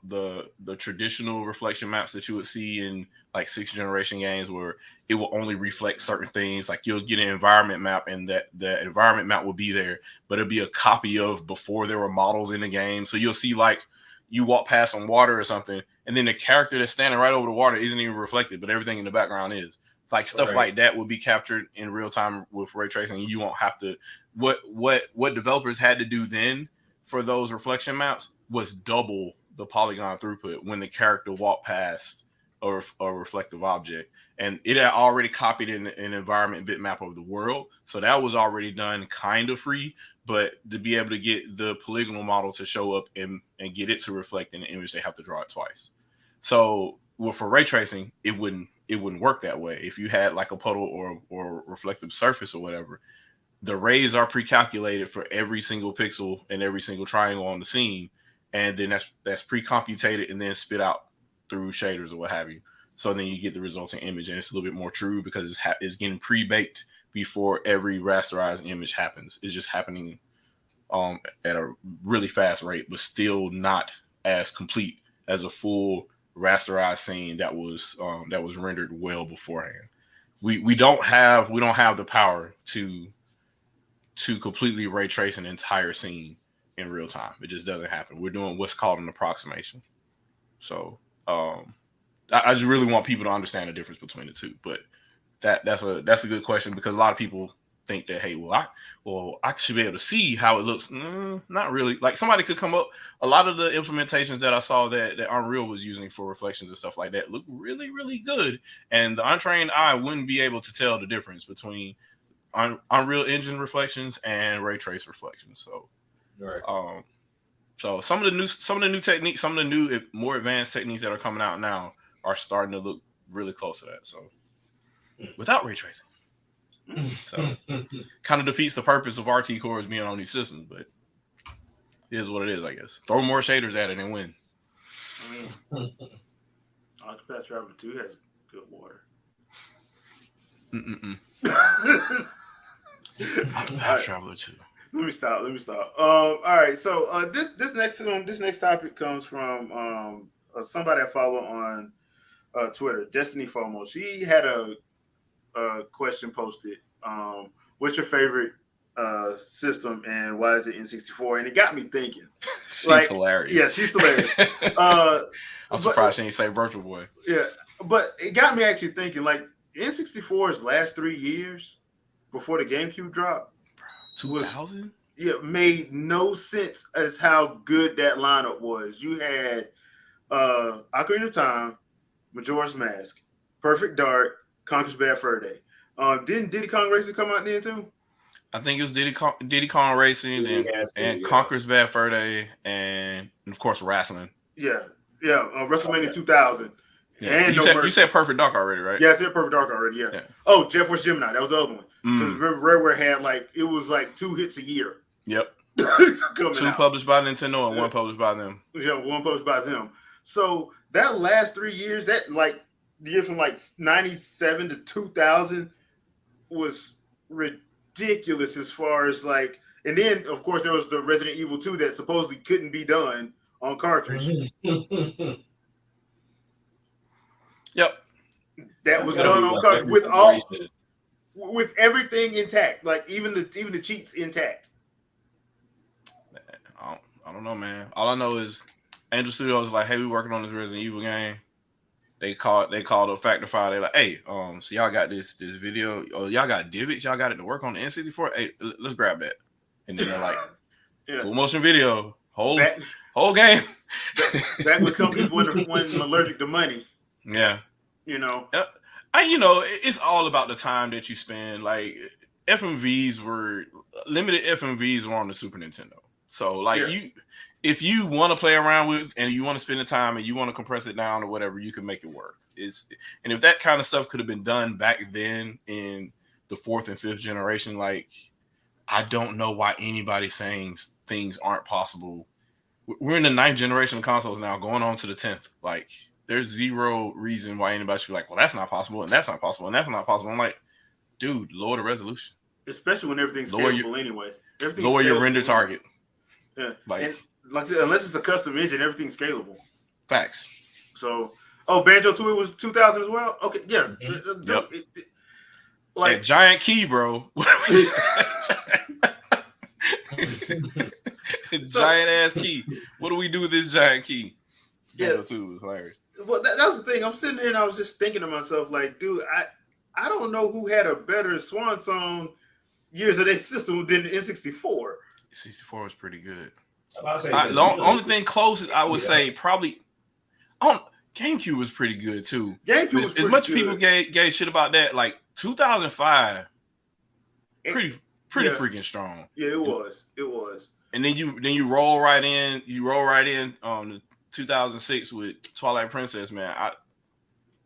the traditional reflection maps that you would see in like 6th generation games, where it will only reflect certain things. Like you'll get an environment map, and that environment map will be there, but it'll be a copy of before there were models in the game. So you'll see like you walk past some water or something, and then the character that's standing right over the water isn't even reflected, but everything in the background is. Like stuff like that will be captured in real time with ray tracing. You won't have to. What developers had to do then for those reflection maps was double the polygon throughput when the character walked past a reflective object, and it had already copied an environment bitmap of the world, so that was already done kind of free. But to be able to get the polygonal model to show up and get it to reflect in the image, they have to draw it twice. So for ray tracing, it wouldn't work that way. If you had like a puddle or reflective surface or whatever, the rays are pre-calculated for every single pixel and every single triangle on the scene, and then that's pre-computated and then spit out through shaders or what have you. So then you get the resulting image, and it's a little bit more true because it's getting pre-baked before every rasterized image happens. It's just happening at a really fast rate, but still not as complete as a full rasterized scene that was rendered well beforehand. We don't have the power to completely ray trace an entire scene in real time. It just doesn't happen. We're doing what's called an approximation. So I just really want people to understand the difference between the two. But that's a good question, because a lot of people think that, hey, I should be able to see how it looks. Not really. Like somebody could come up. A lot of the implementations that I saw that Unreal was using for reflections and stuff like that look really, really good, and the untrained eye wouldn't be able to tell the difference between Unreal Engine reflections and ray trace reflections. So, right. So some of the new techniques, some of the new more advanced techniques that are coming out now are starting to look really close to that. So without ray tracing, so kind of defeats the purpose of RT cores being on these systems, but it is what it is, I guess. Throw more shaders at it and win. I mean, Octopath Traveler 2 has good water. Octopath Traveler 2. Let me stop. All right. So this next topic comes from somebody I follow on Twitter, Destiny FOMO. She had a question posted. What's your favorite system and why is it N64? And it got me thinking. She's hilarious. Yeah, she's hilarious. I'm surprised she didn't say Virtual Boy. Yeah, But it got me actually thinking, like N64's last 3 years before the GameCube drop 2000. Made no sense as how good that lineup was. You had Ocarina of Time, Majora's Mask, Perfect Dark, Conker's Bad Fur Day. Didn't Diddy Kong Racing come out then too? I think it was Diddy Kong Racing and Conker's Bad Fur Day and of course wrestling. Yeah. WrestleMania 2000. Yeah. And you said Perfect Dark already, right? Yeah, I said Perfect Dark already. Yeah. Oh, Jeff West Gemini. That was the other one. Because remember, Rareware had it was 2 hits a year. Yep. 2 out. Published by Nintendo and 1 published by them. Yeah, 1 published by them. So that last 3 years, that years from 97 to 2000 was ridiculous as far as and then of course there was the Resident Evil 2 that supposedly couldn't be done on cartridge. Yep. That was done on cartridge with everything intact, even the cheats intact. I don't know, man. All I know is Angel Studios was like, hey, we working on this Resident Evil game. They called a Factor File. They're like, hey, so y'all got this video. Oh, y'all got divots. Y'all got it to work on the N64. Hey, let's grab that. And then they're like, full motion video, whole game. Back when companies wasn't allergic to money. Yeah. It's all about the time that you spend. Limited FMVs were on the Super Nintendo. So if you want to play around with and you want to spend the time and you want to compress it down or whatever, you can make it work. And if that kind of stuff could have been done back then in the 4th and 5th generation, I don't know why anybody's saying things aren't possible. We're in the 9th generation of consoles now, going on to the 10th. There's zero reason why anybody should be like, well, that's not possible, and that's not possible, and that's not possible. I'm like, dude, lower the resolution. Especially when everything's scalable anyway. Lower your render target. Yeah. Unless it's a custom engine, everything's scalable. Facts. So, Banjo Tooie was 2000 as well? Okay, yeah. Yep. That giant key, bro. Giant ass key. What do we do with this giant key? Yeah. Banjo Tooie was hilarious. Well, that was the thing. I'm sitting there and I was just thinking to myself, dude, I don't know who had a better swan song years of their system than the N64. 64 was pretty good. The only thing closest I would say probably GameCube was pretty good too. GameCube was pretty as much good. People gave shit about that. 2005, pretty freaking strong. Yeah, it was. And then you roll right in. The 2006 with Twilight Princess, man.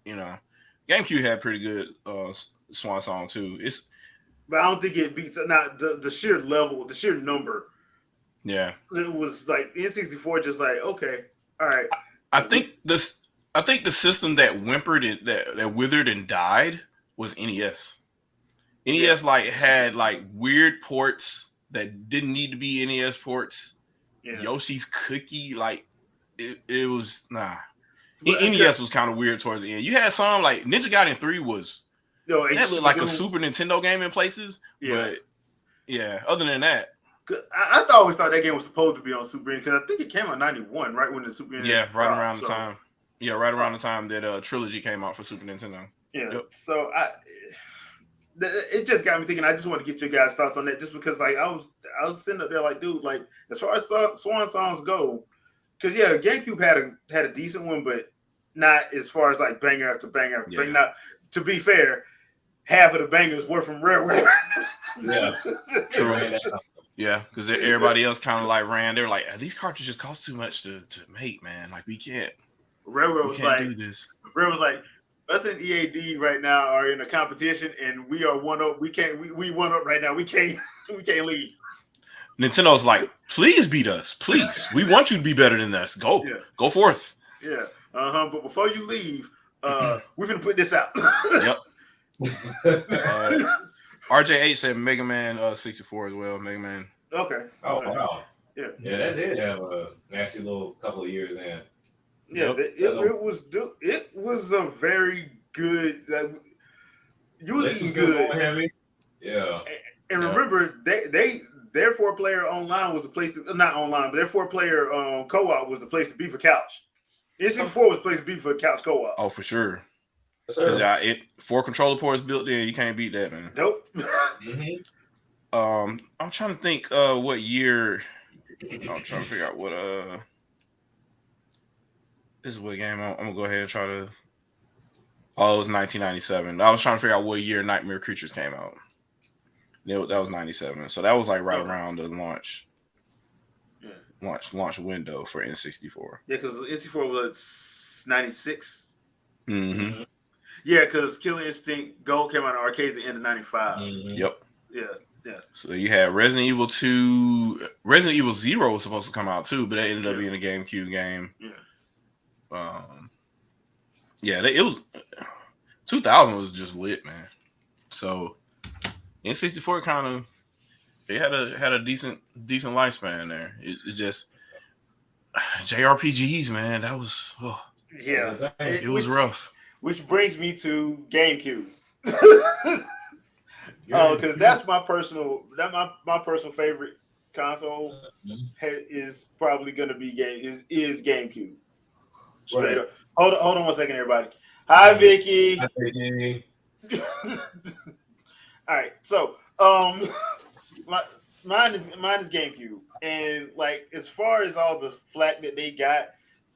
GameCube had pretty good swan song too. But I don't think it beats the sheer level, the sheer number. Yeah, it was N64. Just okay, all right. I think the system that whimpered and that withered and died was NES. NES had weird ports that didn't need to be NES ports. Yeah. Yoshi's Cookie, it was nah. NES was kind of weird towards the end. You had some Ninja Gaiden 3 was. That looked like a Super Nintendo game in places, but other than that, I always thought that game was supposed to be on Super Nintendo because I think it came out in '91, right when the Super Nintendo. Yeah, right around the time. Yeah, right around the time that Trilogy came out for Super Nintendo. Yeah, yep. So it just got me thinking. I just want to get your guys' thoughts on that, just because I was sitting up there dude, as far as swan songs go, because GameCube had a decent one, but not as far as banger after banger after banger. Now, to be fair, half of the bangers were from Rareware. Yeah, true. Yeah, because everybody else kind of ran. They were like, these cartridges cost too much to make, man. We can't. Rareware was do this. Rareware was us and EAD right now are in a competition, and we are one up. We can't. We one up right now. We can't leave. Nintendo's please beat us, please. We want you to be better than us. Go forth. Yeah. But before you leave, we're gonna put this out. Yep. RJ8 said Mega Man 64 as well. Mega Man. Okay. Oh wow. Yeah. Yeah, that did have a nasty little couple of years in. Yeah, it was a very good. You were eating good. Heavy. Yeah. And remember, their 4-player online was the place to not online, but their 4-player co-op was the place to be for couch. N64 was the place to be for couch co-op. Oh, for sure. Because 4 controller ports built in, you can't beat that, man. Nope. I'm trying to think what year. I'm trying to figure out what this is what game I'm gonna go ahead and try to. Oh, it was 1997. I was trying to figure out what year Nightmare Creatures came out. That was 97. So that was like right around the launch window for N64. Yeah, because N64 was 96. Mm-hmm. Yeah, because Killer Instinct Gold came out in arcades at the end of 95. Yep. Yeah. So you had Resident Evil 2, Resident Evil 0 was supposed to come out too, but that ended up being a GameCube game. Yeah. It was 2000 was just lit, man. So N64 kind of they had a decent lifespan there. It's just JRPGs, man. That was it was rough. Which brings me to GameCube. Because that's my personal favorite console is probably gonna be is GameCube. Straight up. Hold on 1 second, everybody. Hi, Vicky. Hi, Vicky. All right, so mine is GameCube, and like as far as all the flack that they got,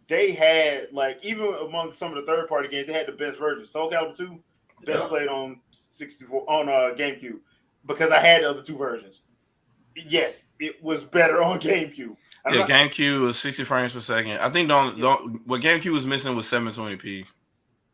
they had like even among some of the third party games, they had the best version. Soul Calibur 2, best played on 64 on GameCube because I had the other 2 versions. Yes, it was better on GameCube. GameCube was 60 frames per second. I think what GameCube was missing was 720p.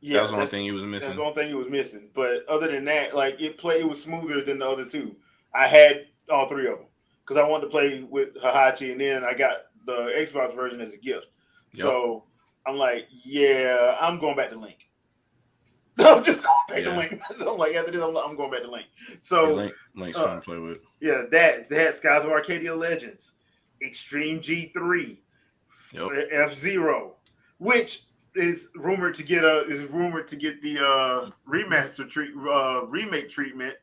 Yeah, that was the only thing he was missing. That's the only thing he was missing. But other than that, like it was smoother than the other 2. I had all 3 of them because I wanted to play with Hihachi, and then I got the Xbox version as a gift. Yep. So I'm like, yeah, I'm going back to Link. I'm just going back to Link. So I'm like, after this, I'm going back to Link. So Link's fun to play with. Yeah, they had Skies of Arcadia Legends, Extreme G3, F-Zero, which is rumored to get the remake treatment.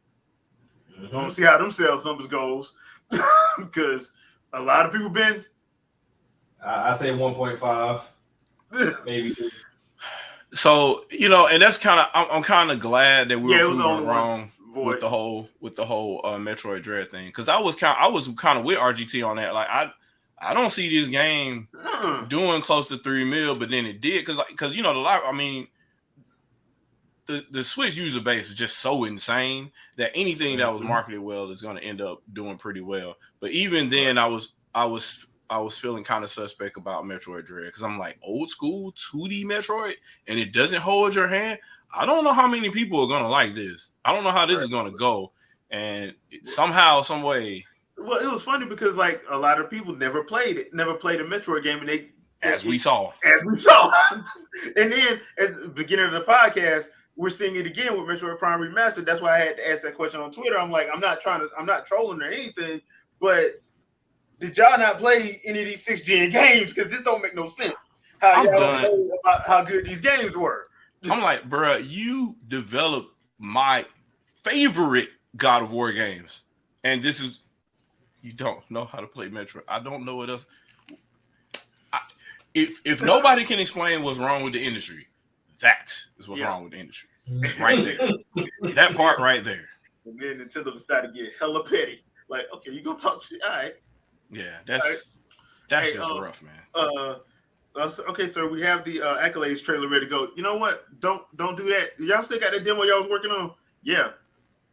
I'm gonna see how them sales numbers goes because a lot of people been. I say 1.5, maybe 2. So and that's kind of I'm kind of glad that we were proven wrong with the whole Metroid Dread thing because I was kind of with RGT on that. Like I don't see this game doing close to 3 mil, but then it did because the Switch user base is just so insane that anything that was marketed well is going to end up doing pretty well. But even then, I was feeling kind of suspect about Metroid Dread because I'm like old school 2D Metroid and it doesn't hold your hand. I don't know how many people are going to like this. I don't know how this is going to go, and somehow, some way. Well, it was funny because like a lot of people never played a Metroid game, and as we saw, and then at the beginning of the podcast, we're seeing it again with Metroid Prime Remastered. That's why I had to ask that question on Twitter. I'm like, I'm not trolling or anything, but did y'all not play any of these 6gen games? Because this don't make no sense. How y'all don't know about how good these games were. I'm like, bruh, you developed my favorite God of War games, and this is. You don't know how to play Metroid. I don't know what else. If nobody can explain what's wrong with the industry, that is what's wrong with the industry. Right there. That part right there. And then Nintendo decided to get hella petty. Like, okay, you gonna talk shit. All right. Yeah, that's just rough, man. Okay, sir, we have the accolades trailer ready to go. You know what? Don't do that. Y'all still got that demo y'all was working on? Yeah.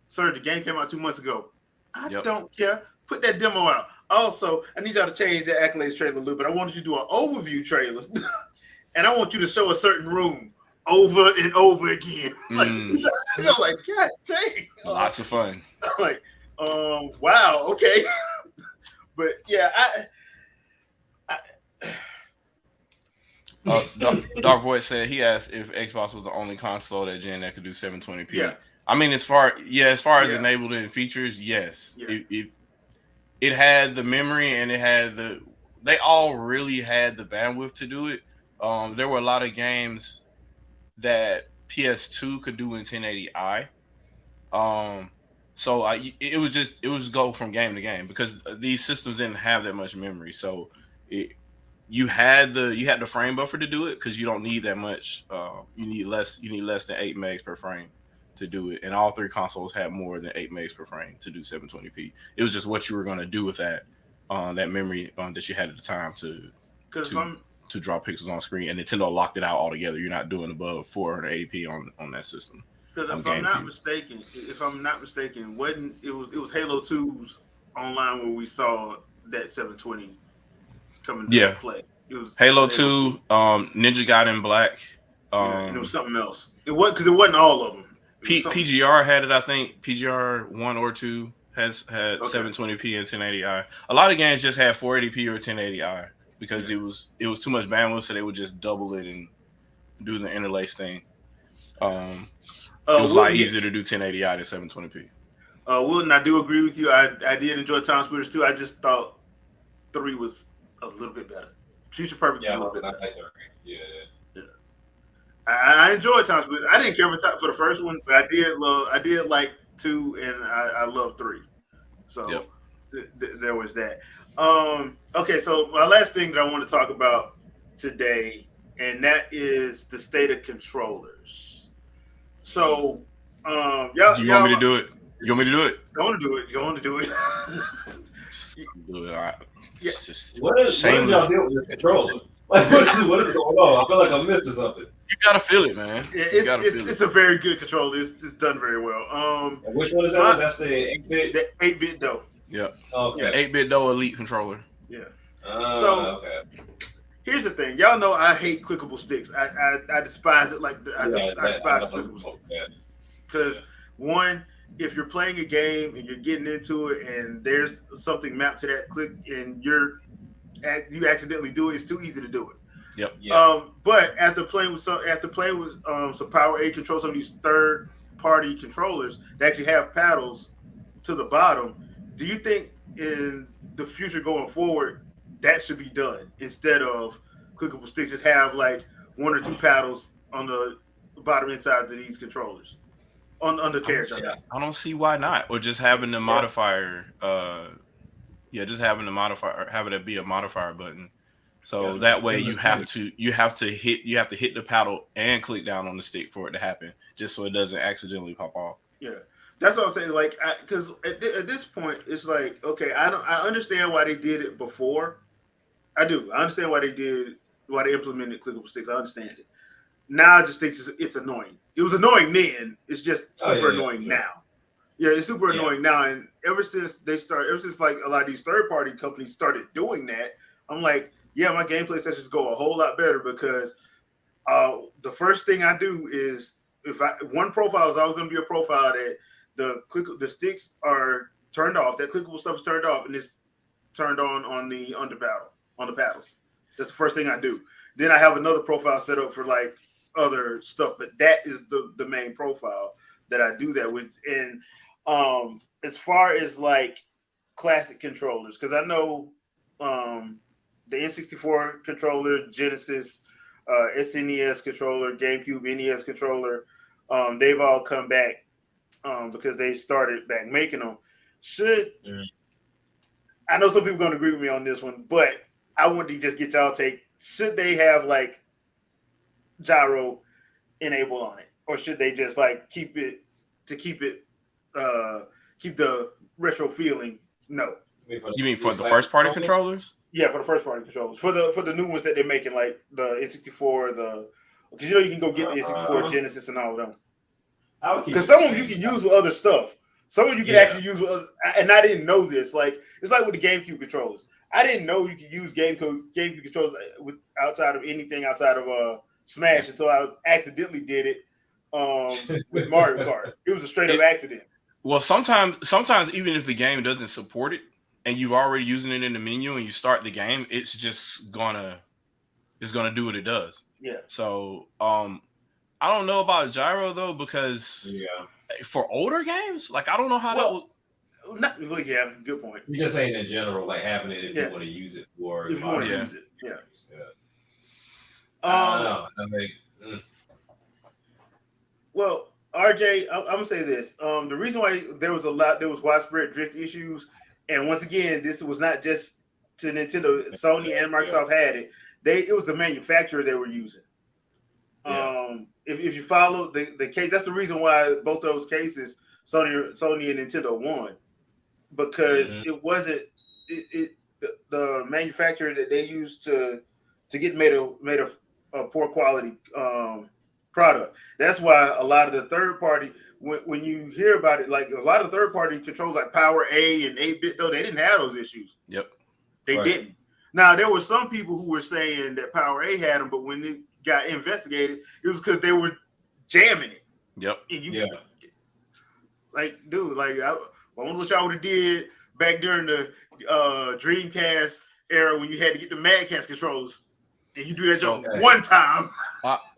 Sir, the game came out 2 months ago. I don't care. Put that demo out. Also, I need y'all to change the accolades trailer a little bit. I wanted you to do an overview trailer, and I want you to show a certain room over and over again. Like, like God dang. Lots of fun. Like, wow, okay. But yeah, Dark Void said he asked if Xbox was the only console that could do 720p. Yeah. I mean, as far as enabled in features, yes. Yeah. It had the memory and they all really had the bandwidth to do it. There were a lot of games that PS2 could do in 1080i. So it was go from game to game because these systems didn't have that much memory. So you had the frame buffer to do it because you don't need that much. You need less than 8 megs per frame to do it, and all three consoles had more than 8 megs per frame to do 720p. It was just what you were going to do with that that memory that you had at the time to draw pixels on screen, and Nintendo locked it out altogether. You're not doing above 480p on that system. Because if I'm not mistaken, wasn't it was Halo 2's online where we saw that 720 coming to play. It was Halo 2, Ninja Gaiden Black. And it was something else. It wasn't all of them. PGR had it, I think. PGR 1 or 2 had 720p and 1080i. A lot of games just had 480p or 1080i because it was too much bandwidth, so they would just double it and do the interlace thing. It was a lot easier to do 1080i than 720p. Wilton, I do agree with you. I did enjoy Time Splitters too. I just thought 3 was a little bit better. Future Perfect was a little bit better. Yeah. I enjoyed Time Splitters. I didn't care for the first one, but I did like 2, and I love 3. So there was that. Okay, so my last thing that I want to talk about today, and that is the state of controllers. So, do you want me to do it? You want me to do it? I want to do it. You want to do it? Do it. All right. What is y'all deal with this controller? Like, what is going on? I feel like I'm missing something. You gotta feel it, man. Yeah, it's a very good controller. It's done very well. And which one is that? That's the 8-bit. The 8-bit though. Yeah. Okay. The 8-bit though Elite controller. Yeah. Okay. Here's the thing, y'all know I hate clickable sticks. I despise it. I despise clickable sticks because one, if you're playing a game and you're getting into it and there's something mapped to that click and you accidentally do it, it's too easy to do it. Yep. Yeah. But after playing with some Power 8 controls, some of these third-party controllers that actually have paddles to the bottom, do you think in the future going forward that should be done instead of clickable sticks? Just have like 1 or 2 paddles on the bottom insides of these controllers on the character. I don't see why not, or just having the modifier. Just having the modifier, having it be a modifier button, so that way you have to hit the paddle and click down on the stick for it to happen, just so it doesn't accidentally pop off. Yeah. That's what I'm saying. Like, because at this point, it's like, okay, I understand why they did it before. I do. I understand why they implemented clickable sticks. I understand it. Now I just think it's annoying. It was annoying then. It's just super annoying now. Yeah, it's super annoying now. And ever since like a lot of these third-party companies started doing that, I'm like, yeah, my gameplay sessions go a whole lot better because the first thing I do is one profile is always going to be a profile that the sticks are turned off, that clickable stuff is turned off, and it's turned on the paddles. That's the first thing I do. Then I have another profile set up for like other stuff, but that is the main profile that I do that with. And as far as like classic controllers, because I know the N64 controller, Genesis, SNES controller, GameCube, NES controller, they've all come back because they started back making them. I know some people are going to agree with me on this one, but I want to just get y'all take. Should they have like gyro enabled on it, or should they just like keep the retro feeling? No. You mean for the first party controllers? Yeah, for the first party controllers. For the new ones that they're making, like the N64, because you can go get the N64 Genesis and all of them. Because some of them you can use with other stuff. Some of you can actually use with other, and I didn't know this. Like it's like with the GameCube controllers. I didn't know you could use GameCube controllers outside of anything outside of Smash until I accidentally did it with Mario Kart. It was a straight up accident. Well, sometimes even if the game doesn't support it and you've already using it in the menu and you start the game, it's gonna do what it does. Yeah. So I don't know about gyro though, because for older games, like I don't know how that will. Yeah, good point. You're just saying in general, like having it if you want to use it for. If you want to use it, I don't know. Well, RJ, I'm gonna say this. The reason why there was widespread drift issues, and once again, this was not just to Nintendo, Sony and Microsoft had it. It was the manufacturer they were using. If you follow the case, that's the reason why both those cases Sony and Nintendo won, because it wasn't the manufacturer that they used to get made a poor quality product. That's why a lot of the third party, when you hear about it, like a lot of third party controls like Power A and 8-bit, though, they didn't have those issues. Yep, they didn't. Now there were some people who were saying that Power A had them, but when it got investigated, it was because they were jamming it. Yep. Like, dude, like I wonder what y'all would have did back during the Dreamcast era when you had to get the Mad Catz controllers, and you do that job one time.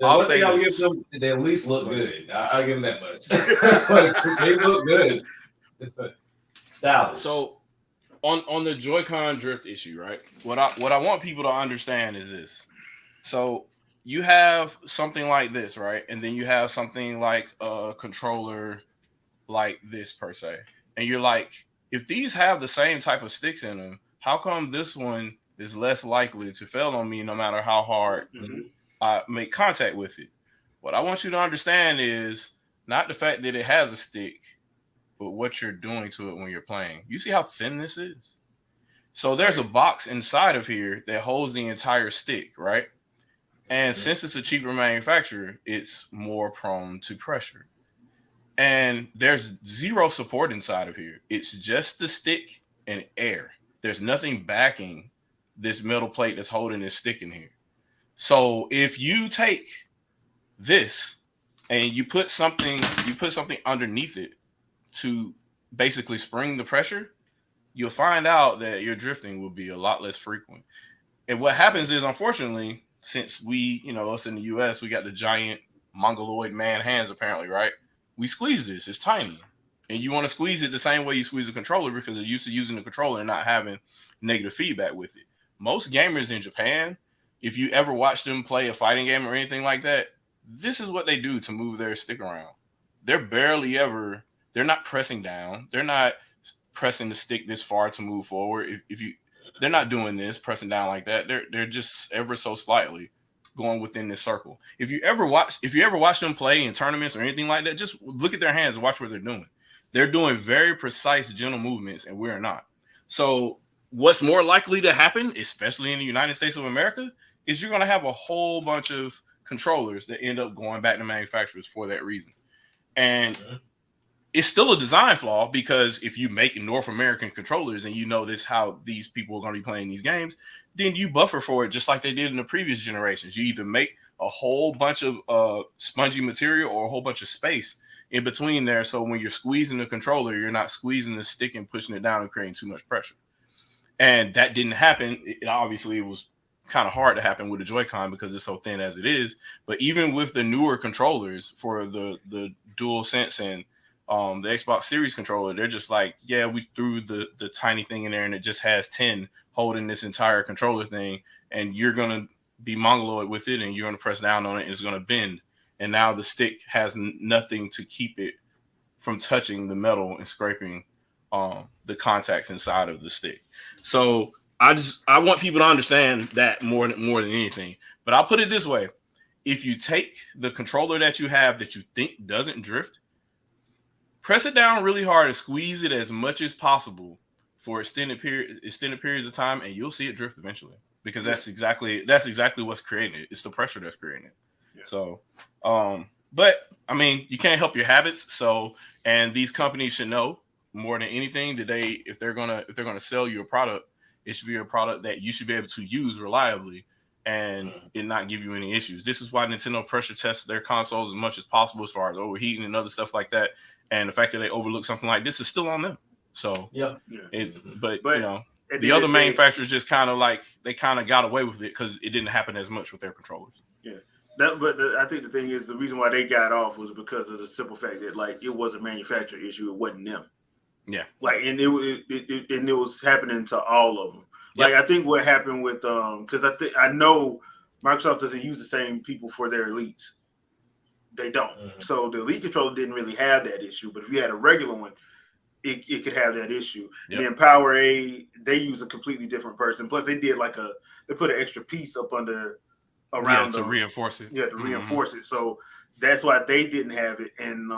I'll say I'll give them. They at least look good. I'll give them that much. They look good. Stylish. So on the Joy-Con drift issue, right? What I want people to understand is this. So you have something like this, right? And then you have something like a controller like this per se. And you're like, if these have the same type of sticks in them, how come this one is less likely to fail on me no matter how hard I make contact with it? What I want you to understand is not the fact that it has a stick, but what you're doing to it when you're playing. You see how thin this is? So there's a box inside of here that holds the entire stick, right? And since it's a cheaper manufacturer, it's more prone to pressure. And there's zero support inside of here. It's just the stick and air. There's nothing backing this metal plate that's holding this stick in here. So if you take this and you put something underneath it to basically spring the pressure, you'll find out that your drifting will be a lot less frequent. And what happens is, unfortunately, since we, us in the US, we got the giant mongoloid man hands apparently, right? We squeeze this. It's tiny. And you want to squeeze it the same way you squeeze a controller because they're used to using the controller and not having negative feedback with it. Most gamers in Japan, if you ever watch them play a fighting game or anything like that, this is what they do to move their stick around. They're not pressing down. They're not pressing the stick this far to move forward. They're not doing this, pressing down like that. They're just ever so slightly going within this circle. If you ever watch them play in tournaments or anything like that, just look at their hands and watch what they're doing. They're doing very precise, gentle movements, and we're not. So what's more likely to happen, especially in the United States of America, is you're going to have a whole bunch of controllers that end up going back to manufacturers for that reason. And it's still a design flaw, because if you make North American controllers and you know this how these people are going to be playing these games, then you buffer for it just like they did in the previous generations. You either make a whole bunch of spongy material or a whole bunch of space in between there, so when you're squeezing the controller, you're not squeezing the stick and pushing it down and creating too much pressure. And that didn't happen. It obviously was kind of hard to happen with the Joy-Con because it's so thin as it is. But even with the newer controllers for the DualSense and the Xbox Series controller, they're just like, yeah, we threw the tiny thing in there and it just has 10 holding this entire controller thing, and you're going to be mongoloid with it and you're going to press down on it and it's going to bend. And now the stick has nothing to keep it from touching the metal and scraping the contacts inside of the stick. So I want people to understand that more than anything. But I'll put it this way. If you take the controller that you have that you think doesn't drift, press it down really hard and squeeze it as much as possible for extended periods of time, and you'll see it drift eventually, because that's exactly what's creating it. It's the pressure that's creating it. Yeah. So, but I mean, you can't help your habits. So, and these companies should know more than anything that if they're gonna sell you a product, it should be a product that you should be able to use reliably and it not give you any issues. This is why Nintendo pressure tests their consoles as much as possible as far as overheating and other stuff like that. And the fact that they overlook something like this is still on them. So but you know, the other manufacturers just kind of got away with it because it didn't happen as much with their controllers. Yeah. I think the thing is, the reason why they got off was because of the simple fact that it was a manufacturer issue. It wasn't them. Yeah. And it was happening to all of them. Yep. I think what happened with because I know Microsoft doesn't use the same people for their elites. They don't. So the elite controller didn't really have that issue. But if you had a regular one, it could have that issue. Yep. And then Powerade, they use a completely different person. Plus, they did they put an extra piece up around to reinforce it. Yeah, to reinforce it. So that's why they didn't have it. And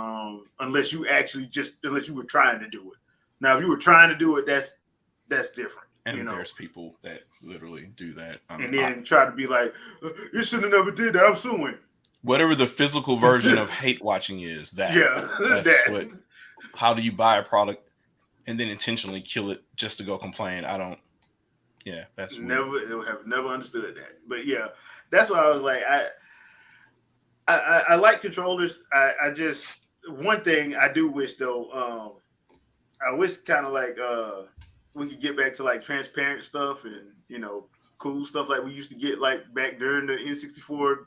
unless you were trying to do it. Now, if you were trying to do it, that's different. And there's people that literally do that. And then try to be like, you should have never did that. I'm suing. Whatever the physical version of hate watching is, that's that. How do you buy a product and then intentionally kill it just to go complain? That's weird. Have never understood that. But yeah, that's why I was like, I like controllers. I just, one thing I do wish though, I wish kind of like we could get back to like transparent stuff and cool stuff like we used to get like back during the N64,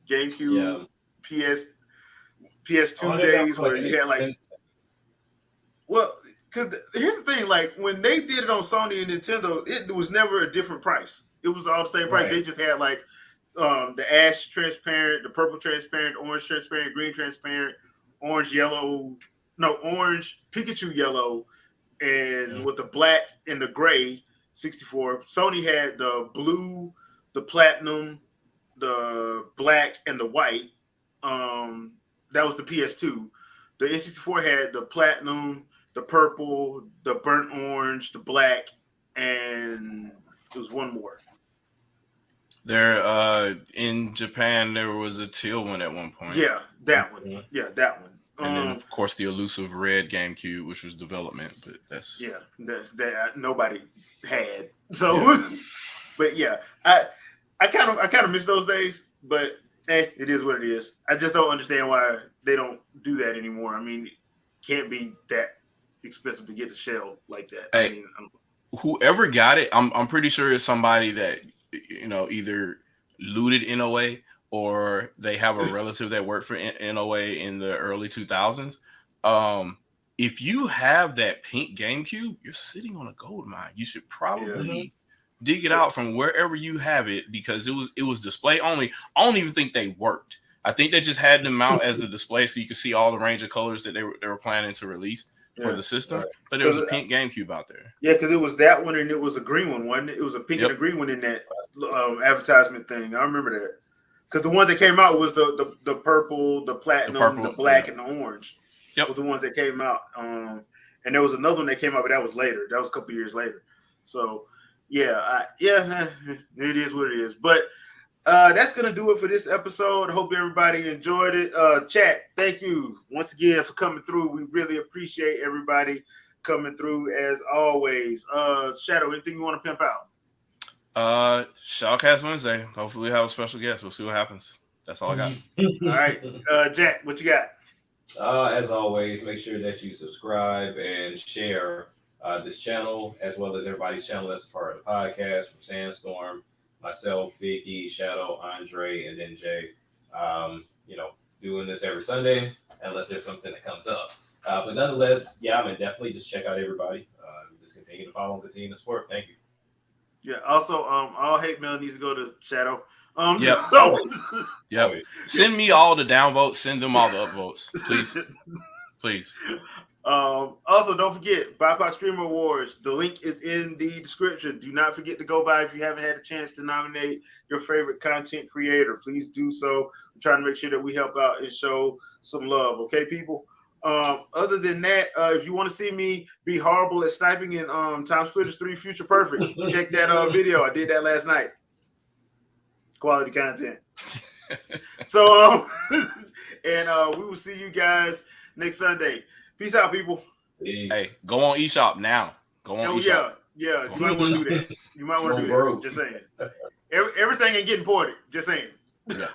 GameCube, PS2 days where you had like. Well, because here's the thing, like when they did it on Sony and Nintendo, it was never a different price. It was all the same price. Right. They just had like the ash transparent, the purple transparent, orange transparent, green transparent, orange Pikachu yellow, and with the black and the gray 64. Sony had the blue, the platinum, the black, and the white. That was the PS2. The N64 had the platinum, the purple, the burnt orange, the black, and there was one more. There, in Japan, there was a teal one at one point. Yeah, that one. Mm-hmm. Yeah, that one. And then, of course, the elusive red GameCube, which was development, but that's that nobody had. So, but yeah, I kind of miss those days. But it is what it is. I just don't understand why they don't do that anymore. I mean, it can't be that expensive to get the shell like that. Hey, I mean, whoever got it, I'm pretty sure it's somebody that either looted NOA or they have a relative that worked for NOA in the early 2000s. If you have that pink GameCube, you're sitting on a gold mine. You should probably dig it out from wherever you have it because it was display only. I don't even think they worked. I think they just had them out as a display so you could see all the range of colors that they were planning to release for the system. Right. But there was a pink GameCube out there. Yeah, because it was that one and it was a green one, wasn't it? It was a pink and a green one in that advertisement thing. I remember that. Because the ones that came out was the purple, the platinum, the black, and the orange. Yep. Was the ones that came out. And there was another one that came out, but that was later. That was a couple years later. So, it is what it is. But that's going to do it for this episode. I hope everybody enjoyed it. Chat, thank you once again for coming through. We really appreciate everybody coming through as always. Shadow, anything you want to pimp out? Shoutcast Wednesday. Hopefully we have a special guest. We'll see what happens. That's all I got. All right. Jack, what you got? As always, make sure that you subscribe and share this channel as well as everybody's channel that's a part of the podcast from Sandstorm, myself, Vicky, Shadow, Andre, and then Jay. Doing this every Sunday unless there's something that comes up. But nonetheless, I mean, definitely just check out everybody. Just continue to follow and continue to support. Thank you. Yeah. Also, all hate mail needs to go to Shadow. Yep. Send me all the downvotes. Send them all the upvotes, please. Also, don't forget BIPOC Streamer Awards. The link is in the description. Do not forget to go by if you haven't had a chance to nominate your favorite content creator. Please do so. I'm trying to make sure that we help out and show some love. Okay, people. Other than that, if you want to see me be horrible at sniping in Time Splitters 3 Future Perfect, check that video. I did that last night. Quality content. So, and we will see you guys next Sunday. Peace out, people. Hey, go on eShop now. Go on eShop. Yeah. You might want to do that. You might want to do that. Just saying. Everything ain't getting ported. Just saying. Yeah.